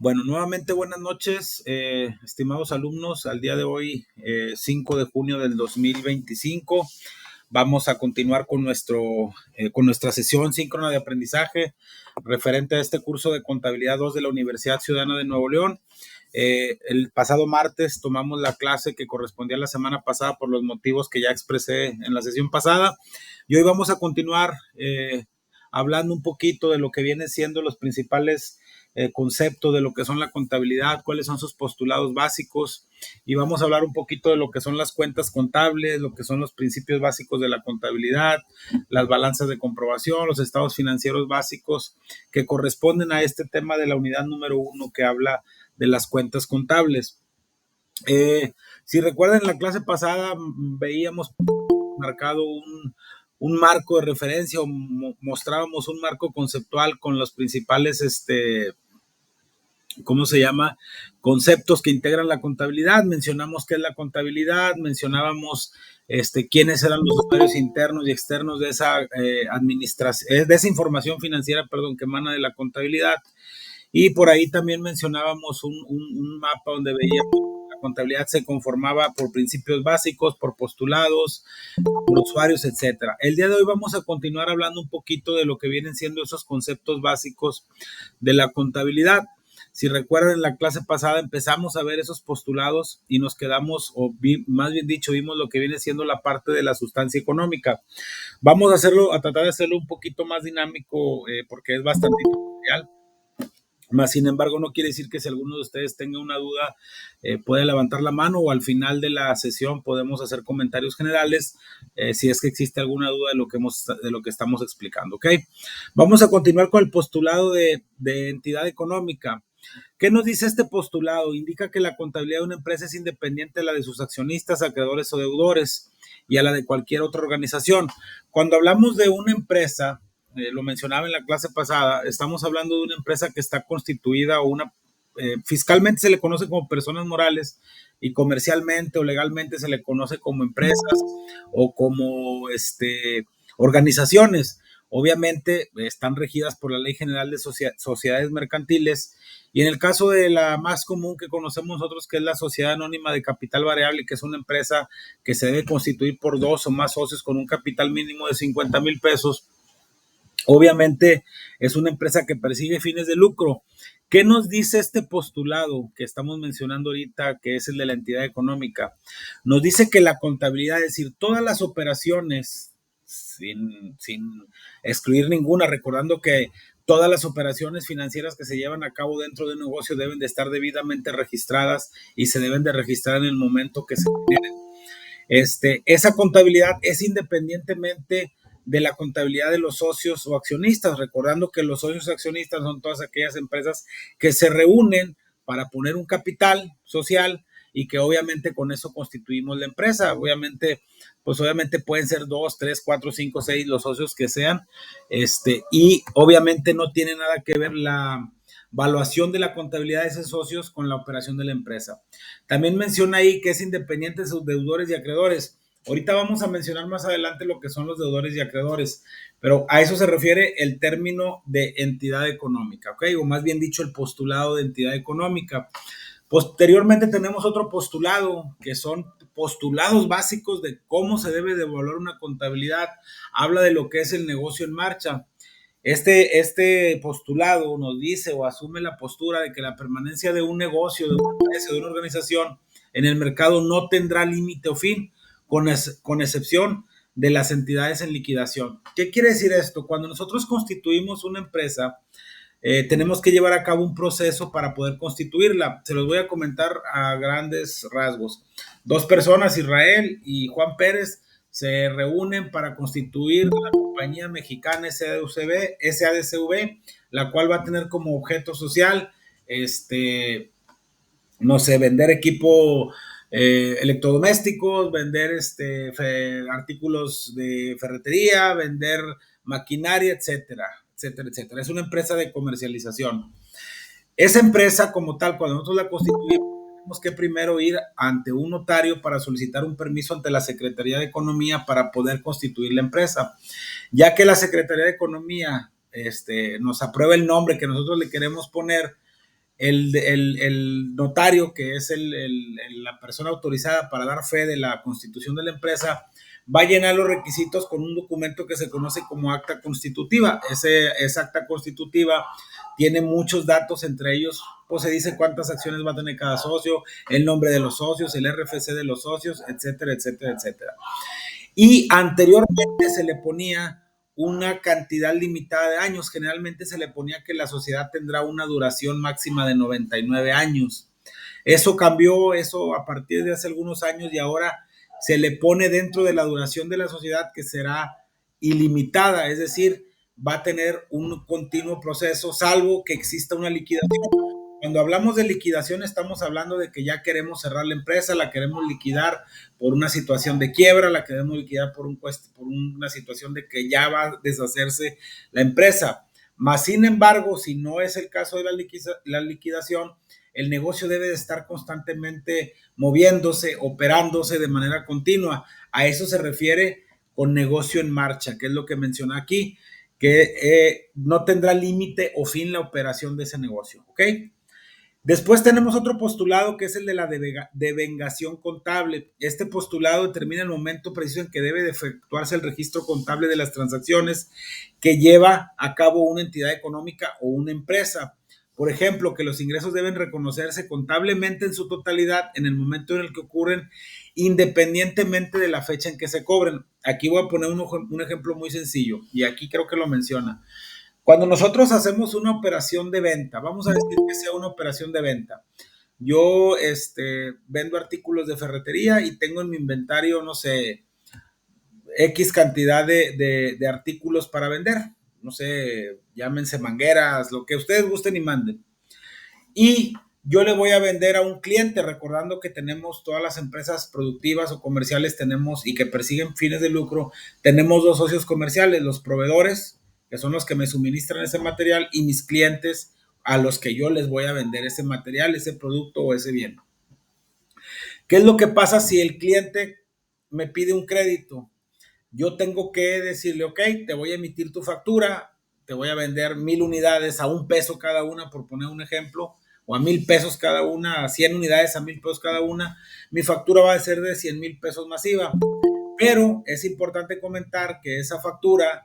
Bueno, nuevamente buenas noches, estimados alumnos. Al día de hoy, 5 de junio del 2025, vamos a continuar con nuestra sesión síncrona de aprendizaje referente a este curso de Contabilidad 2 de la Universidad Ciudadana de Nuevo León. El pasado martes tomamos la clase que correspondía a la semana pasada por los motivos que ya expresé en la sesión pasada, y hoy vamos a continuar hablando un poquito de lo que vienen siendo los principales conceptos de lo que son la contabilidad, cuáles son sus postulados básicos, y vamos a hablar un poquito de lo que son las cuentas contables, lo que son los principios básicos de la contabilidad, las balanzas de comprobación, los estados financieros básicos que corresponden a este tema de la unidad número 1 que habla de las cuentas contables. Si recuerdan, en la clase pasada veíamos marcado un marco de referencia o mostrábamos un marco conceptual con los principales ¿cómo se llama? Conceptos que integran la contabilidad. Mencionamos qué es la contabilidad, mencionábamos quiénes eran los usuarios internos y externos de esa administración, de esa información financiera, perdón, que emana de la contabilidad. Y por ahí también mencionábamos un mapa donde veíamos que la contabilidad se conformaba por principios básicos, por postulados, por usuarios, etcétera. El día de hoy vamos a continuar hablando un poquito de lo que vienen siendo esos conceptos básicos de la contabilidad. Si recuerdan, en la clase pasada empezamos a ver esos postulados y nos quedamos, más bien dicho, vimos lo que viene siendo la parte de la sustancia económica. Vamos a tratar de hacerlo un poquito más dinámico porque es bastante tutorial. Más sin embargo, no quiere decir que si alguno de ustedes tenga una duda, puede levantar la mano o al final de la sesión podemos hacer comentarios generales si es que existe alguna duda de lo que estamos explicando. ¿Ok? Vamos a continuar con el postulado de entidad económica. ¿Qué nos dice este postulado? Indica que la contabilidad de una empresa es independiente de la de sus accionistas, acreedores o deudores y a la de cualquier otra organización. Cuando hablamos de una empresa, lo mencionaba en la clase pasada, estamos hablando de una empresa que está constituida o fiscalmente se le conoce como personas morales y comercialmente o legalmente se le conoce como empresas o como organizaciones. Obviamente están regidas por la Ley General de Sociedades Mercantiles, y en el caso de la más común que conocemos nosotros, que es la Sociedad Anónima de Capital Variable, que es una empresa que se debe constituir por 2 o más socios con un capital mínimo de 50,000 pesos, obviamente es una empresa que persigue fines de lucro. ¿Qué nos dice este postulado que estamos mencionando ahorita, que es el de la entidad económica? Nos dice que la contabilidad, es decir, todas las operaciones, sin excluir ninguna, recordando que todas las operaciones financieras que se llevan a cabo dentro de un negocio deben de estar debidamente registradas y se deben de registrar en el momento que se tienen. Esa contabilidad es independientemente de la contabilidad de los socios o accionistas, recordando que los socios accionistas son todas aquellas empresas que se reúnen para poner un capital social y que obviamente con eso constituimos la empresa. Obviamente pueden ser 2, 3, 4, 5, 6 los socios que sean, y obviamente no tiene nada que ver la evaluación de la contabilidad de esos socios con la operación de la empresa. También menciona ahí que es independiente de sus deudores y acreedores. Ahorita vamos a mencionar más adelante lo que son los deudores y acreedores, pero a eso se refiere el término de entidad económica, ¿ok? O más bien dicho, el postulado de entidad económica. Posteriormente tenemos otro postulado, que son postulados básicos de cómo se debe de evaluar una contabilidad. Habla de lo que es el negocio en marcha. Este postulado nos dice o asume la postura de que la permanencia de un negocio, de una empresa, de una organización en el mercado no tendrá límite o fin, con excepción de las entidades en liquidación. ¿Qué quiere decir esto? Cuando nosotros constituimos una empresa, tenemos que llevar a cabo un proceso para poder constituirla. Se los voy a comentar a grandes rasgos. 2 personas, Israel y Juan Pérez, se reúnen para constituir la compañía mexicana SADCV, la cual va a tener como objeto social, no sé, vender equipo electrodomésticos, vender artículos de ferretería, vender maquinaria, etcétera, etcétera, etcétera. Es una empresa de comercialización. Esa empresa como tal, cuando nosotros la constituimos, tenemos que primero ir ante un notario para solicitar un permiso ante la Secretaría de Economía para poder constituir la empresa. Ya que la Secretaría de Economía nos aprueba el nombre que nosotros le queremos poner, el notario, que es la persona autorizada para dar fe de la constitución de la empresa, va a llenar los requisitos con un documento que se conoce como acta constitutiva. Esa acta constitutiva tiene muchos datos, entre ellos pues se dice cuántas acciones va a tener cada socio, el nombre de los socios, el RFC de los socios, etcétera, etcétera, etcétera. Y anteriormente se le ponía una cantidad limitada de años. Generalmente se le ponía que la sociedad tendrá una duración máxima de 99 años. Eso cambió, eso a partir de hace algunos años, y ahora se le pone dentro de la duración de la sociedad que será ilimitada, es decir, va a tener un continuo proceso, salvo que exista una liquidación. Cuando hablamos de liquidación, estamos hablando de que ya queremos cerrar la empresa, la queremos liquidar por una situación de quiebra, la queremos liquidar por una situación de que ya va a deshacerse la empresa. Más sin embargo, si no es el caso de la liquidación, el negocio debe de estar constantemente moviéndose, operándose de manera continua. A eso se refiere con negocio en marcha, que es lo que menciona aquí, que no tendrá límite o fin la operación de ese negocio, ¿ok? Después tenemos otro postulado que es el de la devengación contable. Este postulado determina el momento preciso en que debe de efectuarse el registro contable de las transacciones que lleva a cabo una entidad económica o una empresa. Por ejemplo, que los ingresos deben reconocerse contablemente en su totalidad en el momento en el que ocurren, independientemente de la fecha en que se cobren. Aquí voy a poner un ejemplo muy sencillo, y aquí creo que lo menciona. Cuando nosotros hacemos una operación de venta, vamos a decir que sea una operación de venta. Yo vendo artículos de ferretería y tengo en mi inventario, no sé, X cantidad de artículos para vender. No sé, llámense mangueras, lo que ustedes gusten y manden. Y yo le voy a vender a un cliente, recordando que tenemos todas las empresas productivas o comerciales, tenemos y que persiguen fines de lucro, tenemos dos socios comerciales, los proveedores, que son los que me suministran ese material, y mis clientes, a los que yo les voy a vender ese material, ese producto o ese bien. ¿Qué es lo que pasa si el cliente me pide un crédito? Yo tengo que decirle, ok, te voy a emitir tu factura, te voy a vender 1,000 unidades a $1 cada una, por poner un ejemplo, o a $1,000 cada una, a 100 unidades a $1,000 cada una. Mi factura va a ser de 100,000 pesos masiva. Pero es importante comentar que esa factura,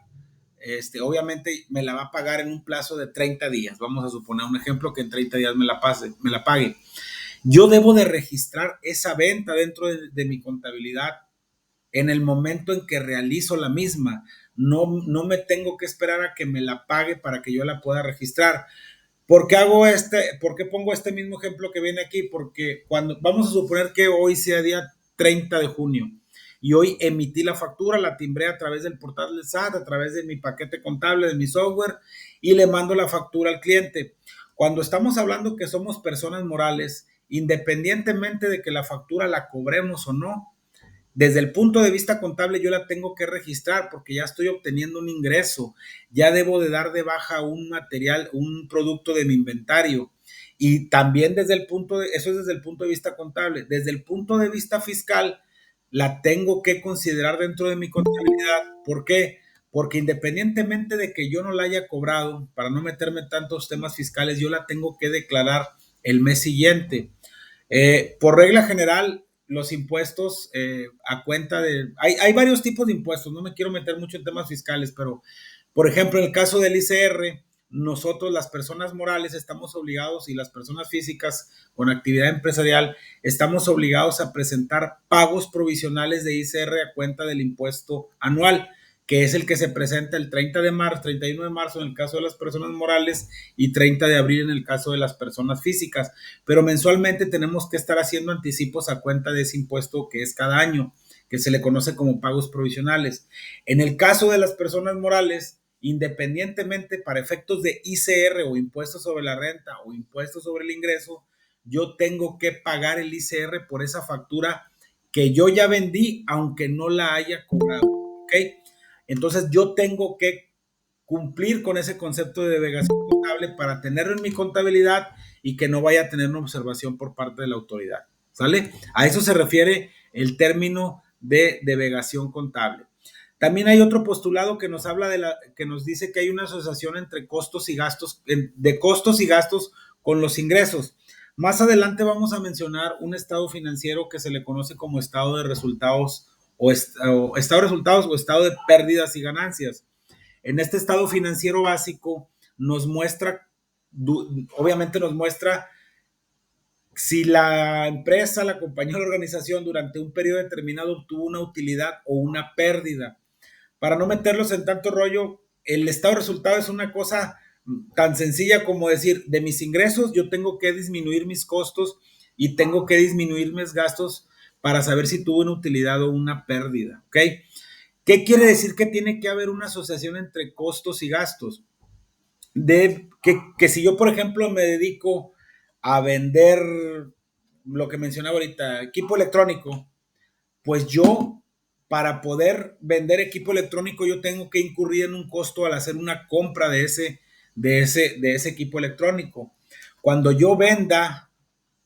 obviamente me la va a pagar en un plazo de 30 días. Vamos a suponer un ejemplo que en 30 días me la pague. Yo debo de registrar esa venta dentro de mi contabilidad en el momento en que realizo la misma. No me tengo que esperar a que me la pague para que yo la pueda registrar. ¿Por qué por qué pongo este mismo ejemplo que viene aquí? Porque vamos a suponer que hoy sea día 30 de junio y hoy emití la factura, la timbré a través del portal del SAT, a través de mi paquete contable, de mi software, y le mando la factura al cliente. Cuando estamos hablando que somos personas morales, independientemente de que la factura la cobremos o no, desde el punto de vista contable yo la tengo que registrar porque ya estoy obteniendo un ingreso, ya debo de dar de baja un material, un producto de mi inventario. Y también eso es desde el punto de vista contable. Desde el punto de vista fiscal, la tengo que considerar dentro de mi contabilidad. ¿Por qué? Porque independientemente de que yo no la haya cobrado, para no meterme en tantos temas fiscales, yo la tengo que declarar el mes siguiente. Por regla general, los impuestos a cuenta de... Hay varios tipos de impuestos, no me quiero meter mucho en temas fiscales, pero por ejemplo, en el caso del ICR, nosotros las personas morales estamos obligados, y las personas físicas con actividad empresarial estamos obligados a presentar pagos provisionales de ICR a cuenta del impuesto anual, que es el que se presenta el 30 de marzo, 31 de marzo en el caso de las personas morales y 30 de abril en el caso de las personas físicas. Pero mensualmente tenemos que estar haciendo anticipos a cuenta de ese impuesto que es cada año, que se le conoce como pagos provisionales. En el caso de las personas morales, independientemente para efectos de ICR o impuesto sobre la renta o impuesto sobre el ingreso, yo tengo que pagar el ICR por esa factura que yo ya vendí, aunque no la haya cobrado, ¿ok? Entonces yo tengo que cumplir con ese concepto de devengación contable para tenerlo en mi contabilidad y que no vaya a tener una observación por parte de la autoridad, ¿sale? A eso se refiere el término de devengación contable. También hay otro postulado que nos habla que nos dice que hay una asociación entre costos y gastos, de costos y gastos con los ingresos. Más adelante vamos a mencionar un estado financiero que se le conoce como estado de resultados o estado de resultados o estado de pérdidas y ganancias. En este estado financiero básico nos muestra, obviamente nos muestra si la empresa, la compañía o la organización durante un periodo determinado obtuvo una utilidad o una pérdida. Para no meterlos en tanto rollo, el estado de resultado es una cosa tan sencilla como decir, de mis ingresos yo tengo que disminuir mis costos y tengo que disminuir mis gastos para saber si tuve una utilidad o una pérdida, ¿ok? ¿Qué quiere decir? Que tiene que haber una asociación entre costos y gastos. Que si yo, por ejemplo, me dedico a vender lo que mencionaba ahorita, equipo electrónico, pues yo, para poder vender equipo electrónico, yo tengo que incurrir en un costo al hacer una compra de ese equipo electrónico. Cuando yo venda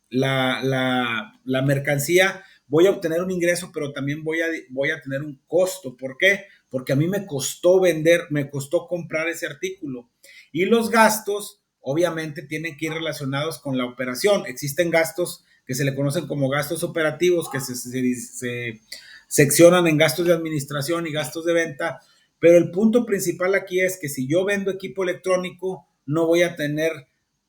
la mercancía, voy a obtener un ingreso, pero también voy a tener un costo. ¿Por qué? Porque a mí me costó vender, me costó comprar ese artículo. Y los gastos, obviamente, tienen que ir relacionados con la operación. Existen gastos que se le conocen como gastos operativos, que se seccionan en gastos de administración y gastos de venta, pero el punto principal aquí es que si yo vendo equipo electrónico, no voy a tener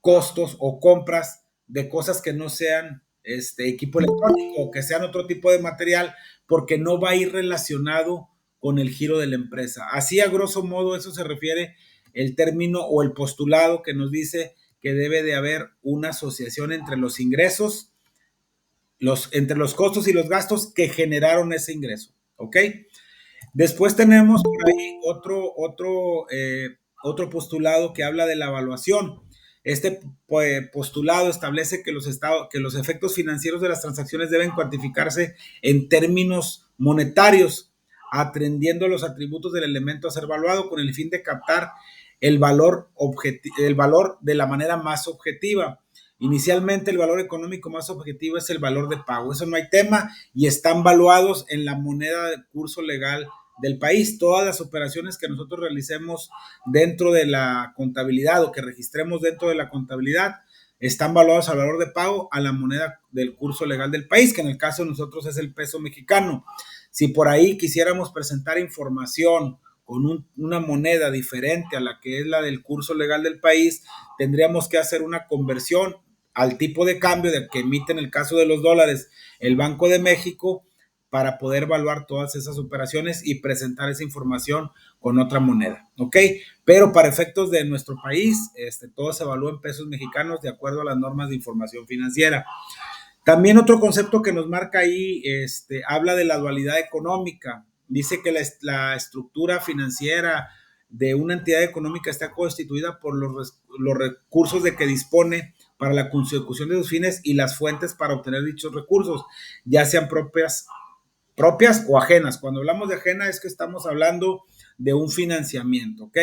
costos o compras de cosas que no sean equipo electrónico o que sean otro tipo de material, porque no va a ir relacionado con el giro de la empresa. Así, a grosso modo, eso se refiere el término o el postulado que nos dice que debe de haber una asociación entre los ingresos, entre los costos y los gastos que generaron ese ingreso, ¿ok? Después tenemos por ahí otro postulado que habla de la evaluación. Este postulado establece que los efectos financieros de las transacciones deben cuantificarse en términos monetarios, atendiendo los atributos del elemento a ser evaluado con el fin de captar el valor de la manera más objetiva. Inicialmente, el valor económico más objetivo es el valor de pago. Eso no hay tema y están valuados en la moneda de curso legal del país. Todas las operaciones que nosotros realicemos dentro de la contabilidad o que registremos dentro de la contabilidad están valuados al valor de pago a la moneda del curso legal del país, que en el caso de nosotros es el peso mexicano. Si por ahí quisiéramos presentar información con una moneda diferente a la que es la del curso legal del país, tendríamos que hacer una conversión al tipo de cambio de que emite en el caso de los dólares el Banco de México, para poder evaluar todas esas operaciones y presentar esa información con otra moneda, ¿ok? Pero para efectos de nuestro país, todo se evalúa en pesos mexicanos de acuerdo a las normas de información financiera. También otro concepto que nos marca ahí, habla de la dualidad económica. Dice que la estructura financiera de una entidad económica está constituida por los recursos de que dispone para la consecución de sus fines y las fuentes para obtener dichos recursos, ya sean propias o ajenas. Cuando hablamos de ajena es que estamos hablando de un financiamiento, ¿ok?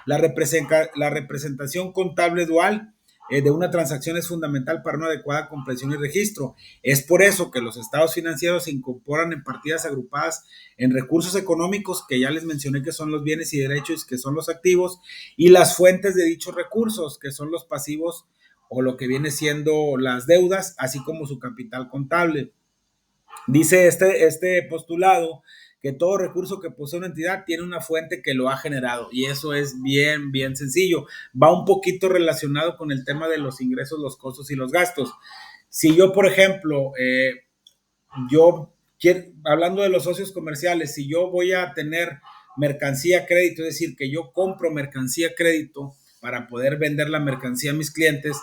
La representación contable dual de una transacción es fundamental para una adecuada comprensión y registro. Es por eso que los estados financieros se incorporan en partidas agrupadas en recursos económicos, que ya les mencioné que son los bienes y derechos, que son los activos, y las fuentes de dichos recursos, que son los pasivos o lo que viene siendo las deudas, así como su capital contable. Dice este postulado que todo recurso que posee una entidad tiene una fuente que lo ha generado, y eso es bien, bien sencillo. Va un poquito relacionado con el tema de los ingresos, los costos y los gastos. Si yo, por ejemplo, hablando de los socios comerciales, si yo voy a tener mercancía a crédito, es decir, que yo compro mercancía a crédito para poder vender la mercancía a mis clientes,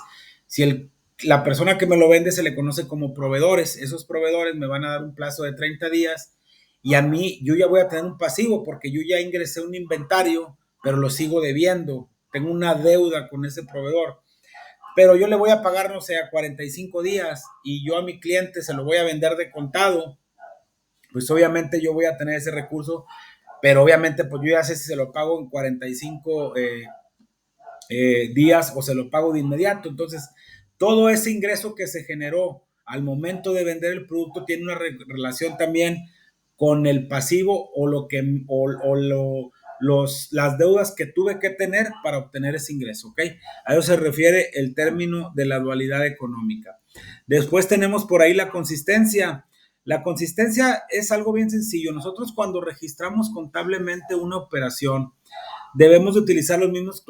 si la persona que me lo vende se le conoce como proveedores, esos proveedores me van a dar un plazo de 30 días y a mí yo ya voy a tener un pasivo porque yo ya ingresé un inventario, pero lo sigo debiendo, tengo una deuda con ese proveedor, pero yo le voy a pagar, no sé, a 45 días y yo a mi cliente se lo voy a vender de contado, pues obviamente yo voy a tener ese recurso, pero obviamente pues yo ya sé si se lo pago en 45 días o se lo pago de inmediato. Entonces, todo ese ingreso que se generó al momento de vender el producto tiene una relación también con el pasivo o las deudas que tuve que tener para obtener ese ingreso, ¿ok? A eso se refiere el término de la dualidad económica. Después tenemos por ahí la consistencia. La consistencia es algo bien sencillo. Nosotros cuando registramos contablemente una operación, debemos de utilizar los mismos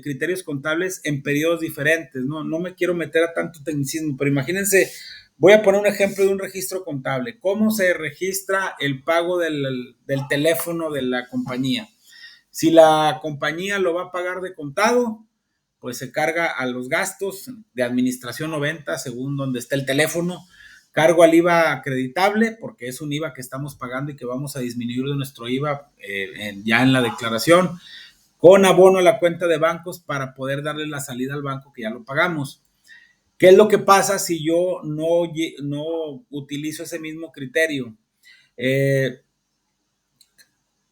criterios contables en periodos diferentes, ¿no? No me quiero meter a tanto tecnicismo, pero imagínense, voy a poner un ejemplo de un registro contable. ¿Cómo se registra el pago del teléfono de la compañía? Si la compañía lo va a pagar de contado, pues se carga a los gastos de administración o venta, según donde esté el teléfono. Cargo al IVA acreditable, porque es un IVA que estamos pagando y que vamos a disminuir de nuestro IVA ya en la declaración, con abono a la cuenta de bancos para poder darle la salida al banco que ya lo pagamos. ¿Qué es lo que pasa si yo no utilizo ese mismo criterio?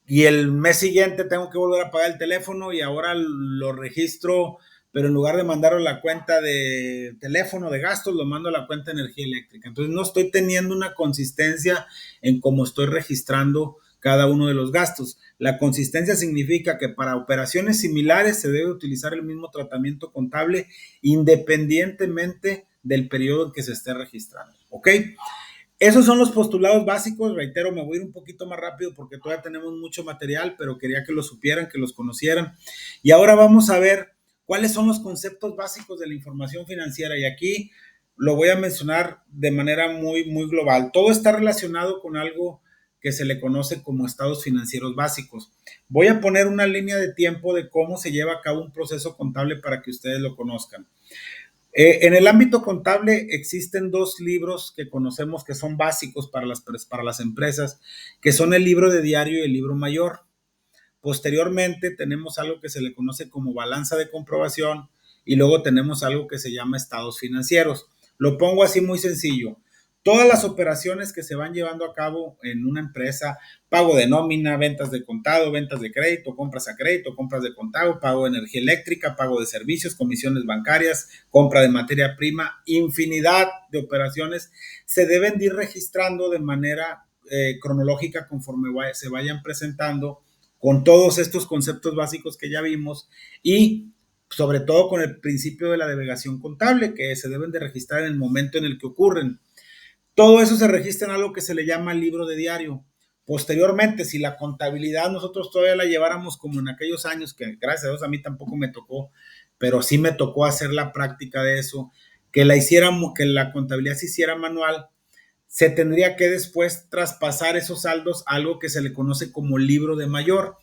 Y el mes siguiente tengo que volver a pagar el teléfono y ahora lo registro, pero en lugar de mandarlo a la cuenta de teléfono de gastos, lo mando a la cuenta de energía eléctrica. Entonces no estoy teniendo una consistencia en cómo estoy registrando cada uno de los gastos. La consistencia significa que para operaciones similares se debe utilizar el mismo tratamiento contable independientemente del periodo en que se esté registrando, ¿ok? Esos son los postulados básicos. Reitero, me voy a ir un poquito más rápido porque todavía tenemos mucho material, pero quería que lo supieran, que los conocieran. Y ahora vamos a ver cuáles son los conceptos básicos de la información financiera. Y aquí lo voy a mencionar de manera muy, muy global. Todo está relacionado con algo que se le conoce como estados financieros básicos. Voy a poner una línea de tiempo de cómo se lleva a cabo un proceso contable para que ustedes lo conozcan. En el ámbito contable existen dos libros que conocemos que son básicos para las empresas, que son el libro de diario y el libro mayor. Posteriormente tenemos algo que se le conoce como balanza de comprobación y luego tenemos algo que se llama estados financieros. Lo pongo así muy sencillo. Todas las operaciones que se van llevando a cabo en una empresa, pago de nómina, ventas de contado, ventas de crédito, compras a crédito, compras de contado, pago de energía eléctrica, pago de servicios, comisiones bancarias, compra de materia prima, infinidad de operaciones se deben de ir registrando de manera cronológica conforme se vayan presentando con todos estos conceptos básicos que ya vimos y sobre todo con el principio de la navegación contable que se deben de registrar en el momento en el que ocurren. Todo eso se registra en algo que se le llama libro de diario. Posteriormente, si la contabilidad nosotros todavía la lleváramos como en aquellos años, que gracias a Dios a mí tampoco me tocó, pero sí me tocó hacer la práctica de eso, que la contabilidad se hiciera manual, se tendría que después traspasar esos saldos a algo que se le conoce como libro de mayor.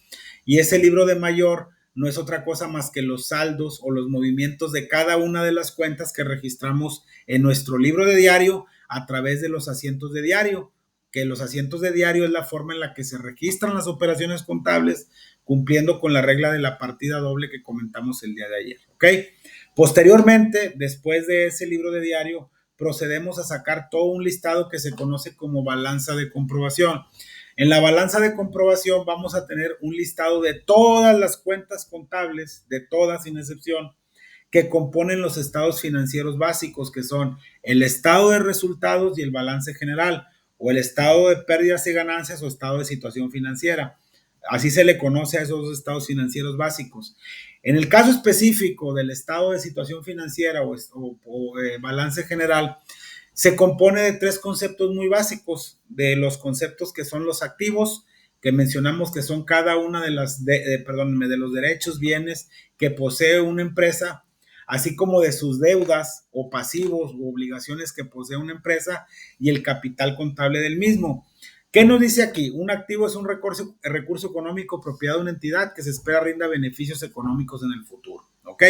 Y ese libro de mayor no es otra cosa más que los saldos o los movimientos de cada una de las cuentas que registramos en nuestro libro de diario a través de los asientos de diario, que los asientos de diario es la forma en la que se registran las operaciones contables, cumpliendo con la regla de la partida doble que comentamos el día de ayer, ¿ok? Posteriormente, después de ese libro de diario, procedemos a sacar todo un listado que se conoce como balanza de comprobación. En la balanza de comprobación vamos a tener un listado de todas las cuentas contables, de todas sin excepción, que componen los estados financieros básicos, que son el estado de resultados y el balance general, o el estado de pérdidas y ganancias o estado de situación financiera. Así se le conoce a esos dos estados financieros básicos. En el caso específico del estado de situación financiera o balance general, se compone de tres conceptos muy básicos, de los conceptos que son los activos, que mencionamos que son cada una de los derechos, bienes que posee una empresa, así como de sus deudas o pasivos o obligaciones que posee una empresa y el capital contable del mismo. ¿Qué nos dice aquí? Un activo es un recurso económico propiedad de una entidad que se espera rinda beneficios económicos en el futuro, ¿ok?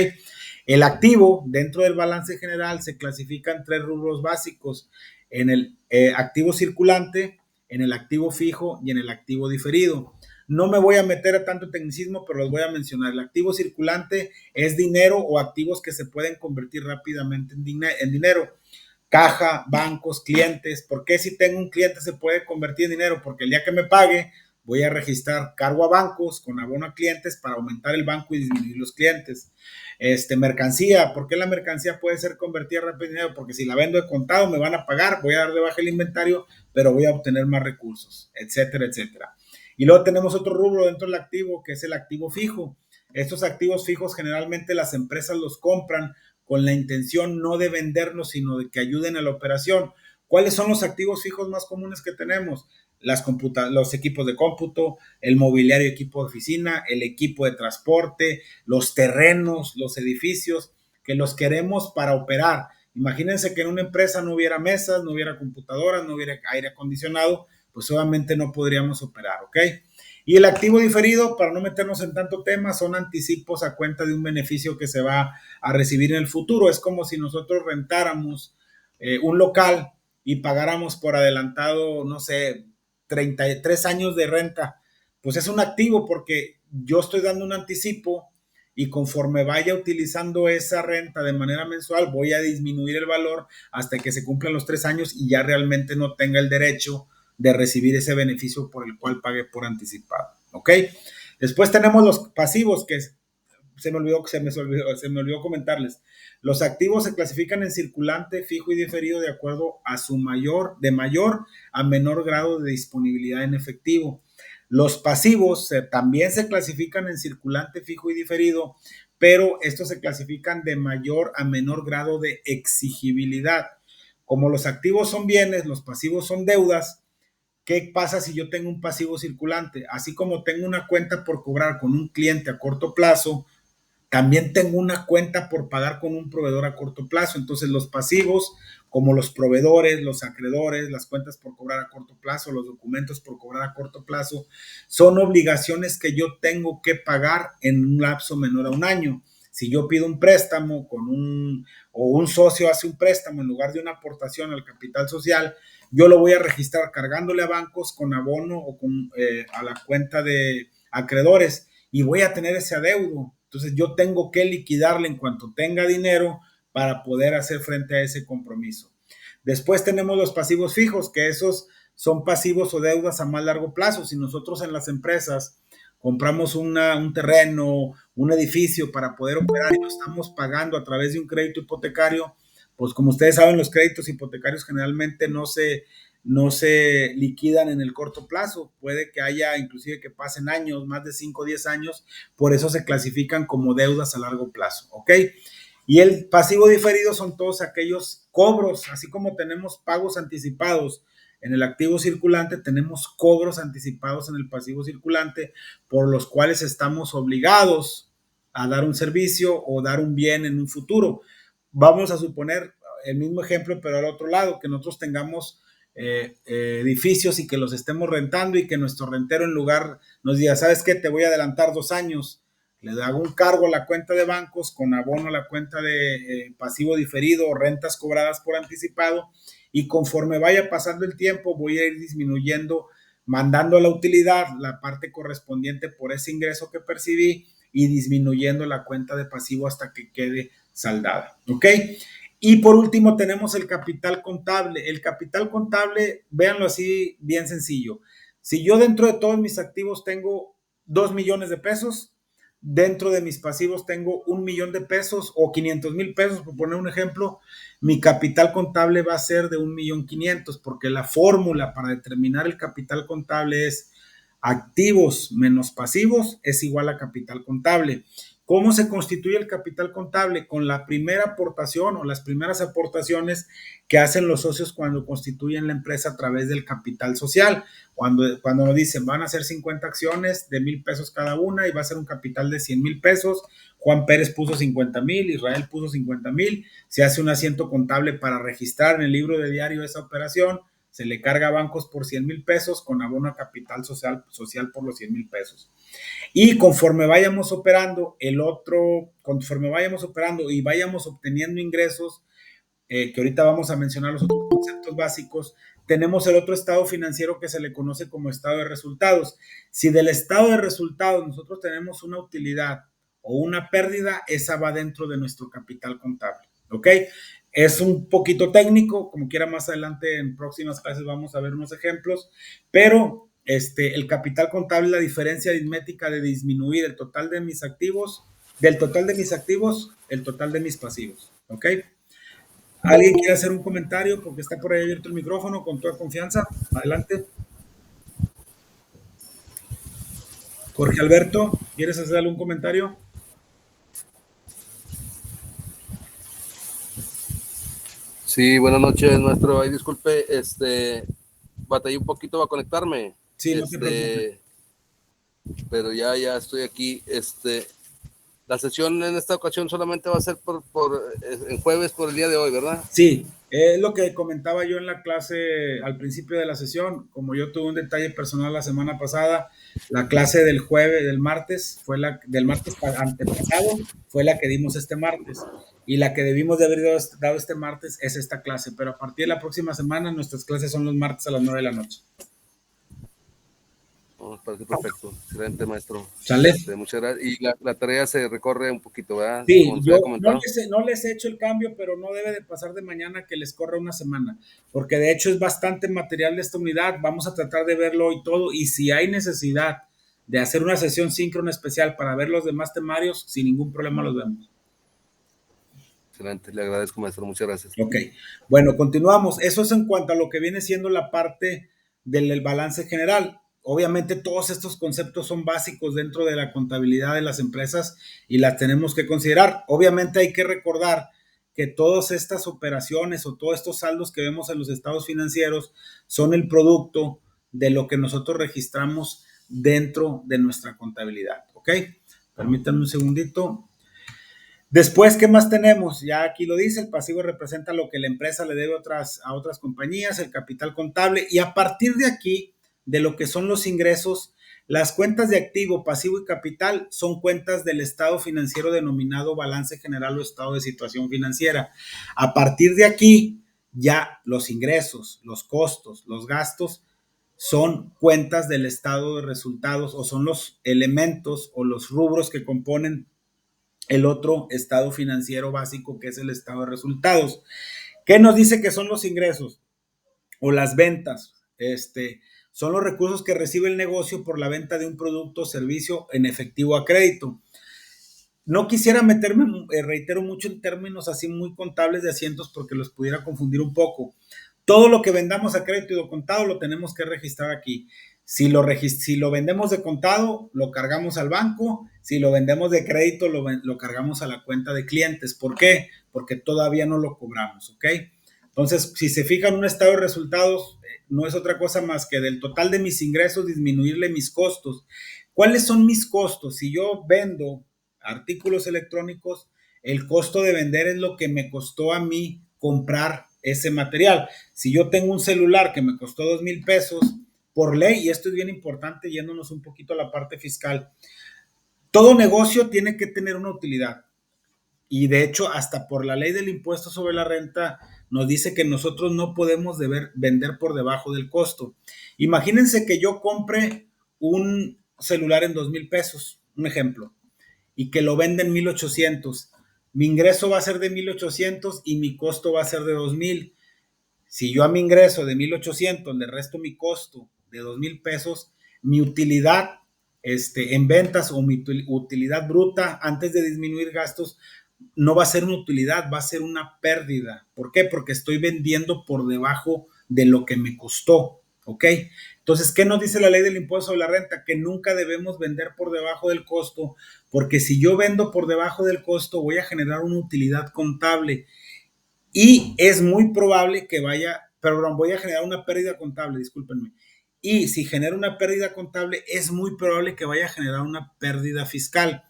El activo dentro del balance general se clasifica en tres rubros básicos, en el activo circulante, en el activo fijo y en el activo diferido. No me voy a meter a tanto tecnicismo, pero los voy a mencionar. El activo circulante es dinero o activos que se pueden convertir rápidamente en dinero. Caja, bancos, clientes. ¿Por qué si tengo un cliente se puede convertir en dinero? Porque el día que me pague voy a registrar cargo a bancos con abono a clientes para aumentar el banco y disminuir los clientes. Mercancía, ¿por qué la mercancía puede ser convertida rápido en dinero? Porque si la vendo de contado me van a pagar, voy a dar de baja el inventario, pero voy a obtener más recursos, etcétera, etcétera. Y luego tenemos otro rubro dentro del activo, que es el activo fijo. Estos activos fijos generalmente las empresas los compran con la intención no de venderlos, sino de que ayuden a la operación. ¿Cuáles son los activos fijos más comunes que tenemos? Los equipos de cómputo, el mobiliario, equipo de oficina, el equipo de transporte, los terrenos, los edificios, que los queremos para operar. Imagínense que en una empresa no hubiera mesas, no hubiera computadoras, no hubiera aire acondicionado, pues obviamente no podríamos operar, ¿ok? Y el activo diferido, para no meternos en tanto tema, son anticipos a cuenta de un beneficio que se va a recibir en el futuro. Es como si nosotros rentáramos un local y pagáramos por adelantado, no sé, 33 años de renta. Pues es un activo porque yo estoy dando un anticipo y conforme vaya utilizando esa renta de manera mensual, voy a disminuir el valor hasta que se cumplan los 3 años y ya realmente no tenga el derecho de recibir ese beneficio por el cual pagué por anticipado. ¿Ok? Después tenemos los pasivos, que se me olvidó comentarles. Los activos se clasifican en circulante, fijo y diferido de acuerdo a de mayor a menor grado de disponibilidad en efectivo. Los pasivos también se clasifican en circulante, fijo y diferido, pero estos se clasifican de mayor a menor grado de exigibilidad. Como los activos son bienes, los pasivos son deudas. ¿Qué pasa si yo tengo un pasivo circulante? Así como tengo una cuenta por cobrar con un cliente a corto plazo, también tengo una cuenta por pagar con un proveedor a corto plazo. Entonces los pasivos, como los proveedores, los acreedores, las cuentas por cobrar a corto plazo, los documentos por cobrar a corto plazo, son obligaciones que yo tengo que pagar en un lapso menor a un año. Si yo pido un préstamo o un socio hace un préstamo en lugar de una aportación al capital social, yo lo voy a registrar cargándole a bancos con abono o a la cuenta de acreedores y voy a tener ese adeudo. Entonces yo tengo que liquidarle en cuanto tenga dinero para poder hacer frente a ese compromiso. Después tenemos los pasivos fijos, que esos son pasivos o deudas a más largo plazo. Si nosotros en las empresas compramos un terreno, un edificio para poder operar y lo estamos pagando a través de un crédito hipotecario, pues como ustedes saben, los créditos hipotecarios generalmente no se liquidan en el corto plazo. Puede que haya inclusive que pasen años, más de 5 o 10 años, por eso se clasifican como deudas a largo plazo, ¿ok? Y el pasivo diferido son todos aquellos cobros, así como tenemos pagos anticipados en el activo circulante, tenemos cobros anticipados en el pasivo circulante, por los cuales estamos obligados a dar un servicio o dar un bien en un futuro. Vamos a suponer el mismo ejemplo, pero al otro lado, que nosotros tengamos edificios y que los estemos rentando y que nuestro rentero en lugar nos diga, ¿sabes qué? Te voy a adelantar 2 años. Le hago un cargo a la cuenta de bancos con abono a la cuenta de pasivo diferido o rentas cobradas por anticipado, y conforme vaya pasando el tiempo voy a ir disminuyendo, mandando a la utilidad la parte correspondiente por ese ingreso que percibí y disminuyendo la cuenta de pasivo hasta que quede saldada. ¿Ok? Y por último tenemos el capital contable. El capital contable, véanlo así, bien sencillo. Si yo dentro de todos mis activos tengo 2 millones de pesos, dentro de mis pasivos tengo 1 millón de pesos o 500,000 pesos, por poner un ejemplo, mi capital contable va a ser de 1,500,000, porque la fórmula para determinar el capital contable es activos menos pasivos es igual a capital contable. ¿Cómo se constituye el capital contable? Con la primera aportación o las primeras aportaciones que hacen los socios cuando constituyen la empresa a través del capital social. Cuando nos dicen van a ser 50 acciones de 1,000 pesos cada una y va a ser un capital de 100,000 pesos. Juan Pérez puso 50,000, Israel puso 50,000. Se hace un asiento contable para registrar en el libro de diario esa operación. Se le carga a bancos por 100,000 pesos con abono a capital social por los 100,000 pesos. Y conforme vayamos operando y vayamos obteniendo ingresos, que ahorita vamos a mencionar los otros conceptos básicos, tenemos el otro estado financiero que se le conoce como estado de resultados. Si del estado de resultados nosotros tenemos una utilidad o una pérdida, esa va dentro de nuestro capital contable, ¿ok? Es un poquito técnico, como quiera más adelante en próximas clases vamos a ver unos ejemplos, pero el capital contable es la diferencia aritmética de disminuir el total de mis activos, el total de mis pasivos, ¿ok? ¿Alguien quiere hacer un comentario? Porque está por ahí abierto el micrófono con toda confianza. Adelante. Jorge Alberto, ¿quieres hacer algún comentario? Sí, buenas noches, maestro. Ay, disculpe, batallé un poquito para conectarme. Sí, no te preocupes. Pero ya estoy aquí. La sesión en esta ocasión solamente va a ser en jueves por el día de hoy, ¿verdad? Sí, es lo que comentaba yo en la clase al principio de la sesión. Como yo tuve un detalle personal la semana pasada, la clase del jueves, del martes, del martes antepasado, fue la que dimos este martes. Y la que debimos de haber dado este martes es esta clase. Pero a partir de la próxima semana, nuestras clases son los martes a las 9 de la noche. Oh, parece perfecto. Excelente, maestro. ¿Sale? Muchas gracias. Y la tarea se recorre un poquito, ¿verdad? Sí, Como nos había yo comentado. no les he hecho el cambio, pero no debe de pasar de mañana que les corra una semana, porque de hecho es bastante material de esta unidad. Vamos a tratar de verlo hoy todo y si hay necesidad de hacer una sesión síncrona especial para ver los demás temarios, sin ningún problema los vemos. Excelente, le agradezco, maestro. Muchas gracias. Ok, bueno, continuamos. Eso es en cuanto a lo que viene siendo la parte del balance general. Obviamente todos estos conceptos son básicos dentro de la contabilidad de las empresas y las tenemos que considerar. Obviamente hay que recordar que todas estas operaciones o todos estos saldos que vemos en los estados financieros son el producto de lo que nosotros registramos dentro de nuestra contabilidad. ¿Ok? Permítanme un segundito. Después, ¿qué más tenemos? Ya aquí lo dice, el pasivo representa lo que la empresa le debe a otras compañías, el capital contable, y a partir de aquí, de lo que son los ingresos, las cuentas de activo, pasivo y capital son cuentas del estado financiero denominado balance general o estado de situación financiera. A partir de aquí, ya los ingresos, los costos, los gastos son cuentas del estado de resultados o son los elementos o los rubros que componen el otro estado financiero básico que es el estado de resultados. ¿Qué nos dice que son los ingresos o las ventas? Son los recursos que recibe el negocio por la venta de un producto o servicio en efectivo a crédito. No quisiera meterme, reitero mucho en términos así muy contables de asientos porque los pudiera confundir un poco. Todo lo que vendamos a crédito y de contado lo tenemos que registrar aquí. Si lo vendemos de contado, lo cargamos al banco. Si lo vendemos de crédito, lo cargamos a la cuenta de clientes. ¿Por qué? Porque todavía no lo cobramos, ¿ok? Entonces, si se fijan, un estado de resultados no es otra cosa más que del total de mis ingresos disminuirle mis costos. ¿Cuáles son mis costos? Si yo vendo artículos electrónicos, el costo de vender es lo que me costó a mí comprar ese material. Si yo tengo un celular que me costó 2,000 pesos, por ley, y esto es bien importante, yéndonos un poquito a la parte fiscal, todo negocio tiene que tener una utilidad. Y de hecho, hasta por la ley del impuesto sobre la renta, nos dice que nosotros no podemos vender por debajo del costo. Imagínense que yo compre un celular en 2,000 pesos, un ejemplo, y que lo venden 1,800. Mi ingreso va a ser de 1,800 y mi costo va a ser de 2,000. Si yo a mi ingreso de 1,800 le resto mi costo de 2,000 pesos, mi utilidad en ventas o mi utilidad bruta antes de disminuir gastos no va a ser una utilidad, va a ser una pérdida. ¿Por qué? Porque estoy vendiendo por debajo de lo que me costó. ¿Ok? Entonces, ¿qué nos dice la ley del impuesto sobre la renta? Que nunca debemos vender por debajo del costo, porque si yo vendo por debajo del costo, voy a generar una utilidad contable y es muy probable que voy a generar una pérdida contable, discúlpenme. Y si genera una pérdida contable, es muy probable que vaya a generar una pérdida fiscal.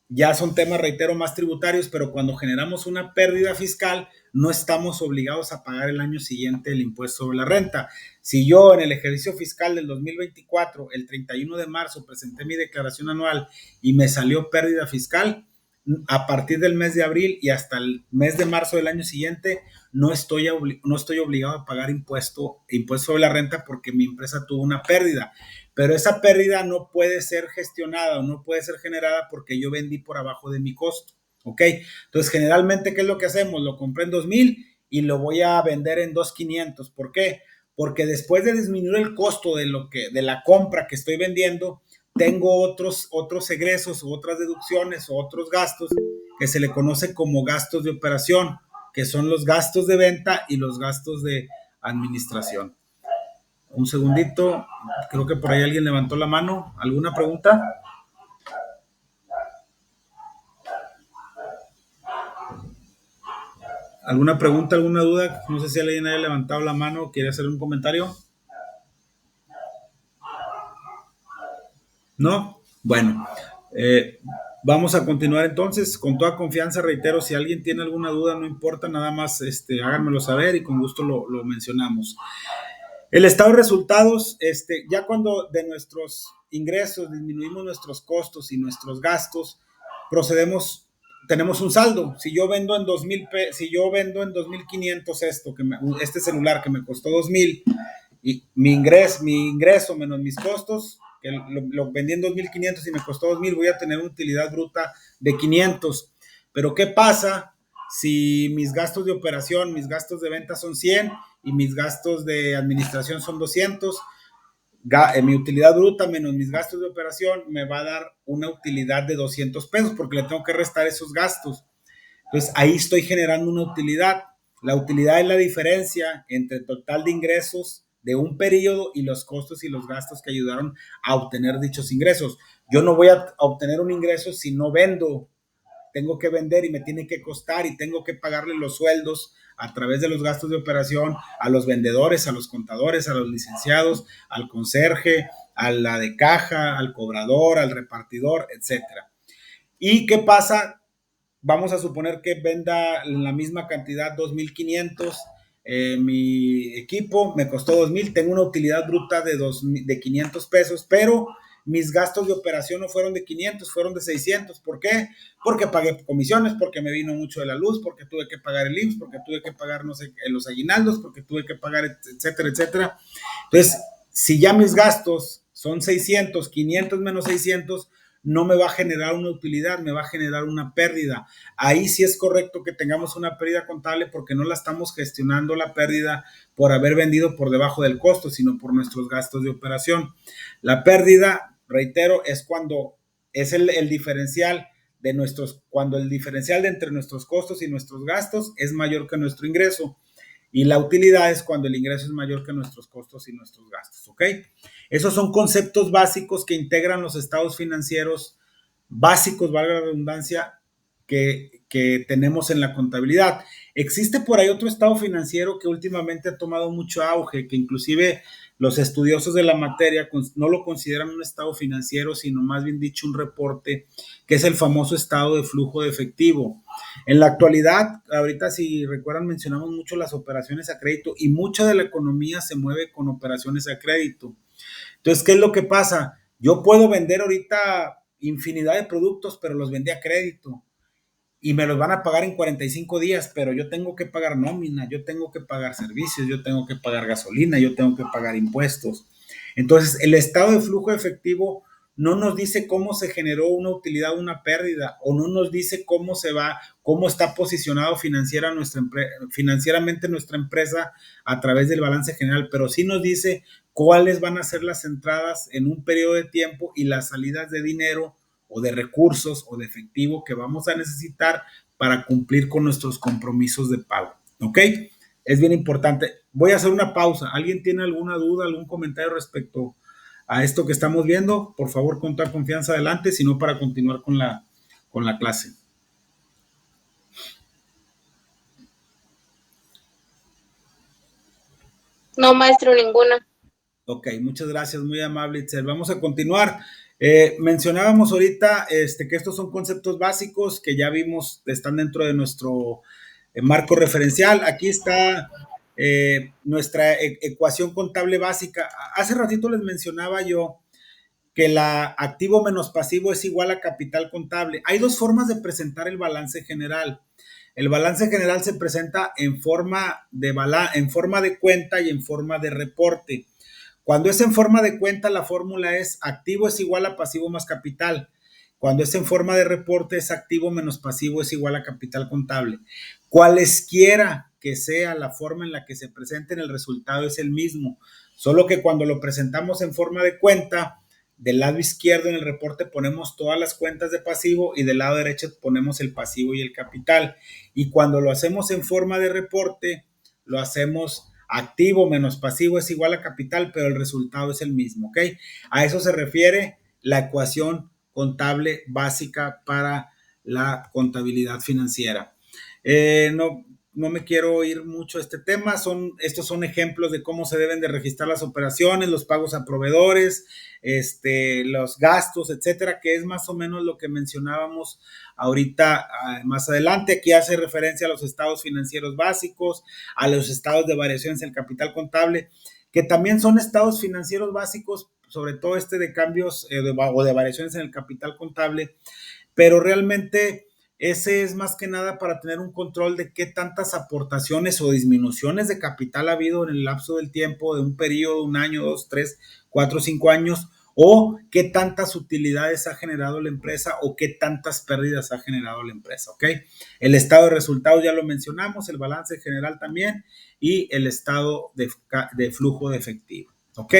Ya son temas, reitero, más tributarios, pero cuando generamos una pérdida fiscal, no estamos obligados a pagar el año siguiente el impuesto sobre la renta. Si yo en el ejercicio fiscal del 2024, el 31 de marzo, presenté mi declaración anual y me salió pérdida fiscal, a partir del mes de abril y hasta el mes de marzo del año siguiente, no estoy obligado a pagar impuesto sobre la renta porque mi empresa tuvo una pérdida. Pero esa pérdida no puede ser gestionada o no puede ser generada porque yo vendí por abajo de mi costo. ¿Ok? Entonces, generalmente, ¿qué es lo que hacemos? Lo compré en 2,000 y lo voy a vender en 2,500. ¿Por qué? Porque después de disminuir el costo de la compra que estoy vendiendo, tengo otros egresos o otras deducciones o otros gastos que se le conoce como gastos de operación, que son los gastos de venta y los gastos de administración. Un segundito, creo que por ahí alguien levantó la mano. ¿Alguna pregunta? ¿Alguna pregunta, alguna duda? No sé si alguien haya levantado la mano o quiere hacer un comentario. ¿No? Bueno, eh, vamos a continuar entonces. Con toda confianza, reitero, si alguien tiene alguna duda, no importa, nada más háganmelo saber y con gusto lo mencionamos. El estado de resultados, ya cuando de nuestros ingresos disminuimos nuestros costos y nuestros gastos, procedemos, tenemos un saldo. Si yo vendo en 2000, si yo vendo en 2500 este celular que me costó 2000 y mi ingreso menos mis costos, que lo vendí en 2500 y me costó 2000, voy a tener una utilidad bruta de 500. Pero ¿qué pasa si mis gastos de operación, mis gastos de venta son 100 y mis gastos de administración son 200? Mi utilidad bruta menos mis gastos de operación me va a dar una utilidad de 200 pesos porque le tengo que restar esos gastos. Entonces ahí estoy generando una utilidad. La utilidad es la diferencia entre el total de ingresos de un periodo y los costos y los gastos que ayudaron a obtener dichos ingresos. Yo no voy a obtener un ingreso si no vendo. Tengo que vender y me tiene que costar y tengo que pagarle los sueldos a través de los gastos de operación a los vendedores, a los contadores, a los licenciados, al conserje, a la de caja, al cobrador, al repartidor, etcétera. ¿Y qué pasa? Vamos a suponer que venda en la misma cantidad 2,500. Mi equipo me costó 2,000, tengo una utilidad bruta de 500 pesos, pero mis gastos de operación no fueron de 500, fueron de 600. ¿Por qué? Porque pagué comisiones, porque me vino mucho de la luz, porque tuve que pagar el IMSS, porque tuve que pagar, no sé, los aguinaldos, porque tuve que pagar, etcétera, etcétera. Entonces, si ya mis gastos son 600, 500 menos 600, no me va a generar una utilidad, me va a generar una pérdida. Ahí sí es correcto que tengamos una pérdida contable porque no la estamos gestionando la pérdida por haber vendido por debajo del costo, sino por nuestros gastos de operación. La pérdida, reitero, es cuando es el diferencial de nuestros, cuando el diferencial de entre nuestros costos y nuestros gastos es mayor que nuestro ingreso. Y la utilidad es cuando el ingreso es mayor que nuestros costos y nuestros gastos, ¿ok? Esos son conceptos básicos que integran los estados financieros básicos, valga la redundancia, que tenemos en la contabilidad. Existe por ahí otro estado financiero que últimamente ha tomado mucho auge, que inclusive los estudiosos de la materia no lo consideran un estado financiero, sino más bien dicho un reporte, que es el famoso estado de flujo de efectivo. En la actualidad, ahorita si recuerdan, mencionamos mucho las operaciones a crédito y mucha de la economía se mueve con operaciones a crédito. Entonces, ¿qué es lo que pasa? Yo puedo vender ahorita infinidad de productos, pero los vendí a crédito y me los van a pagar en 45 días, pero yo tengo que pagar nómina, yo tengo que pagar servicios, yo tengo que pagar gasolina, yo tengo que pagar impuestos. Entonces, el estado de flujo efectivo no nos dice cómo se generó una utilidad o una pérdida, o no nos dice cómo se va, cómo está posicionado financieramente nuestra empresa a través del balance general, pero sí nos dice cuáles van a ser las entradas en un periodo de tiempo y las salidas de dinero o de recursos o de efectivo que vamos a necesitar para cumplir con nuestros compromisos de pago. ¿Ok? Es bien importante. Voy a hacer una pausa. ¿Alguien tiene alguna duda, algún comentario respecto a esto que estamos viendo? Por favor, con toda confianza adelante, sino para continuar con la clase. No, maestro, ninguna. Ok, muchas gracias, muy amable, Itzel. Vamos a continuar. Mencionábamos ahorita que estos son conceptos básicos que ya vimos, están dentro de nuestro marco referencial. Aquí está nuestra ecuación contable básica. Hace ratito les mencionaba yo que la activo menos pasivo es igual a capital contable. Hay dos formas de presentar el balance general. El balance general se presenta en forma de cuenta y en forma de reporte. Cuando es en forma de cuenta, la fórmula es activo es igual a pasivo más capital. Cuando es en forma de reporte, es activo menos pasivo es igual a capital contable. Cualesquiera que sea la forma en la que se presente, el resultado es el mismo. Solo que cuando lo presentamos en forma de cuenta, del lado izquierdo en el reporte ponemos todas las cuentas de pasivo y del lado derecho ponemos el pasivo y el capital. Y cuando lo hacemos en forma de reporte, lo hacemos activo menos pasivo es igual a capital, pero el resultado es el mismo, ¿ok? A eso se refiere la ecuación contable básica para la contabilidad financiera. No me quiero ir mucho a este tema, estos son ejemplos de cómo se deben de registrar las operaciones, los pagos a proveedores, los gastos, etcétera, que es más o menos lo que mencionábamos ahorita más adelante. Aquí hace referencia a los estados financieros básicos, a los estados de variaciones en el capital contable, que también son estados financieros básicos, sobre todo de cambios o de variaciones en el capital contable, pero realmente ese es más que nada para tener un control de qué tantas aportaciones o disminuciones de capital ha habido en el lapso del tiempo, de un periodo, 1 año, 2, 3, 4, 5 años, o qué tantas utilidades ha generado la empresa o qué tantas pérdidas ha generado la empresa, ¿ok? El estado de resultados ya lo mencionamos, el balance general también y el estado de flujo de efectivo, ¿ok?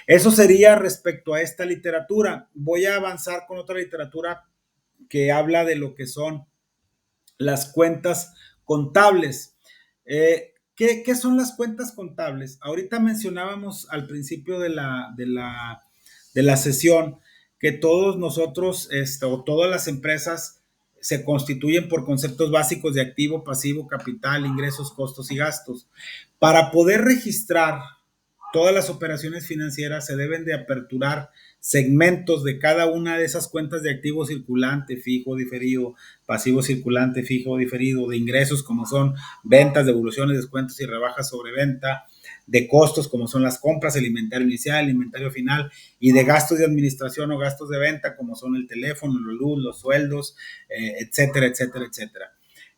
Eso sería respecto a esta literatura. Voy a avanzar con otra literatura que habla de lo que son las cuentas contables. ¿Qué son las cuentas contables? Ahorita mencionábamos al principio de la sesión que todos nosotros o todas las empresas se constituyen por conceptos básicos de activo, pasivo, capital, ingresos, costos y gastos. Para poder registrar todas las operaciones financieras se deben de aperturar segmentos de cada una de esas cuentas de activo circulante, fijo, diferido, pasivo circulante, fijo, diferido, de ingresos como son ventas, devoluciones, descuentos y rebajas sobre venta, de costos como son las compras, el inventario inicial, el inventario final, y de gastos de administración o gastos de venta como son el teléfono, la luz, los sueldos, etcétera, etcétera, etcétera.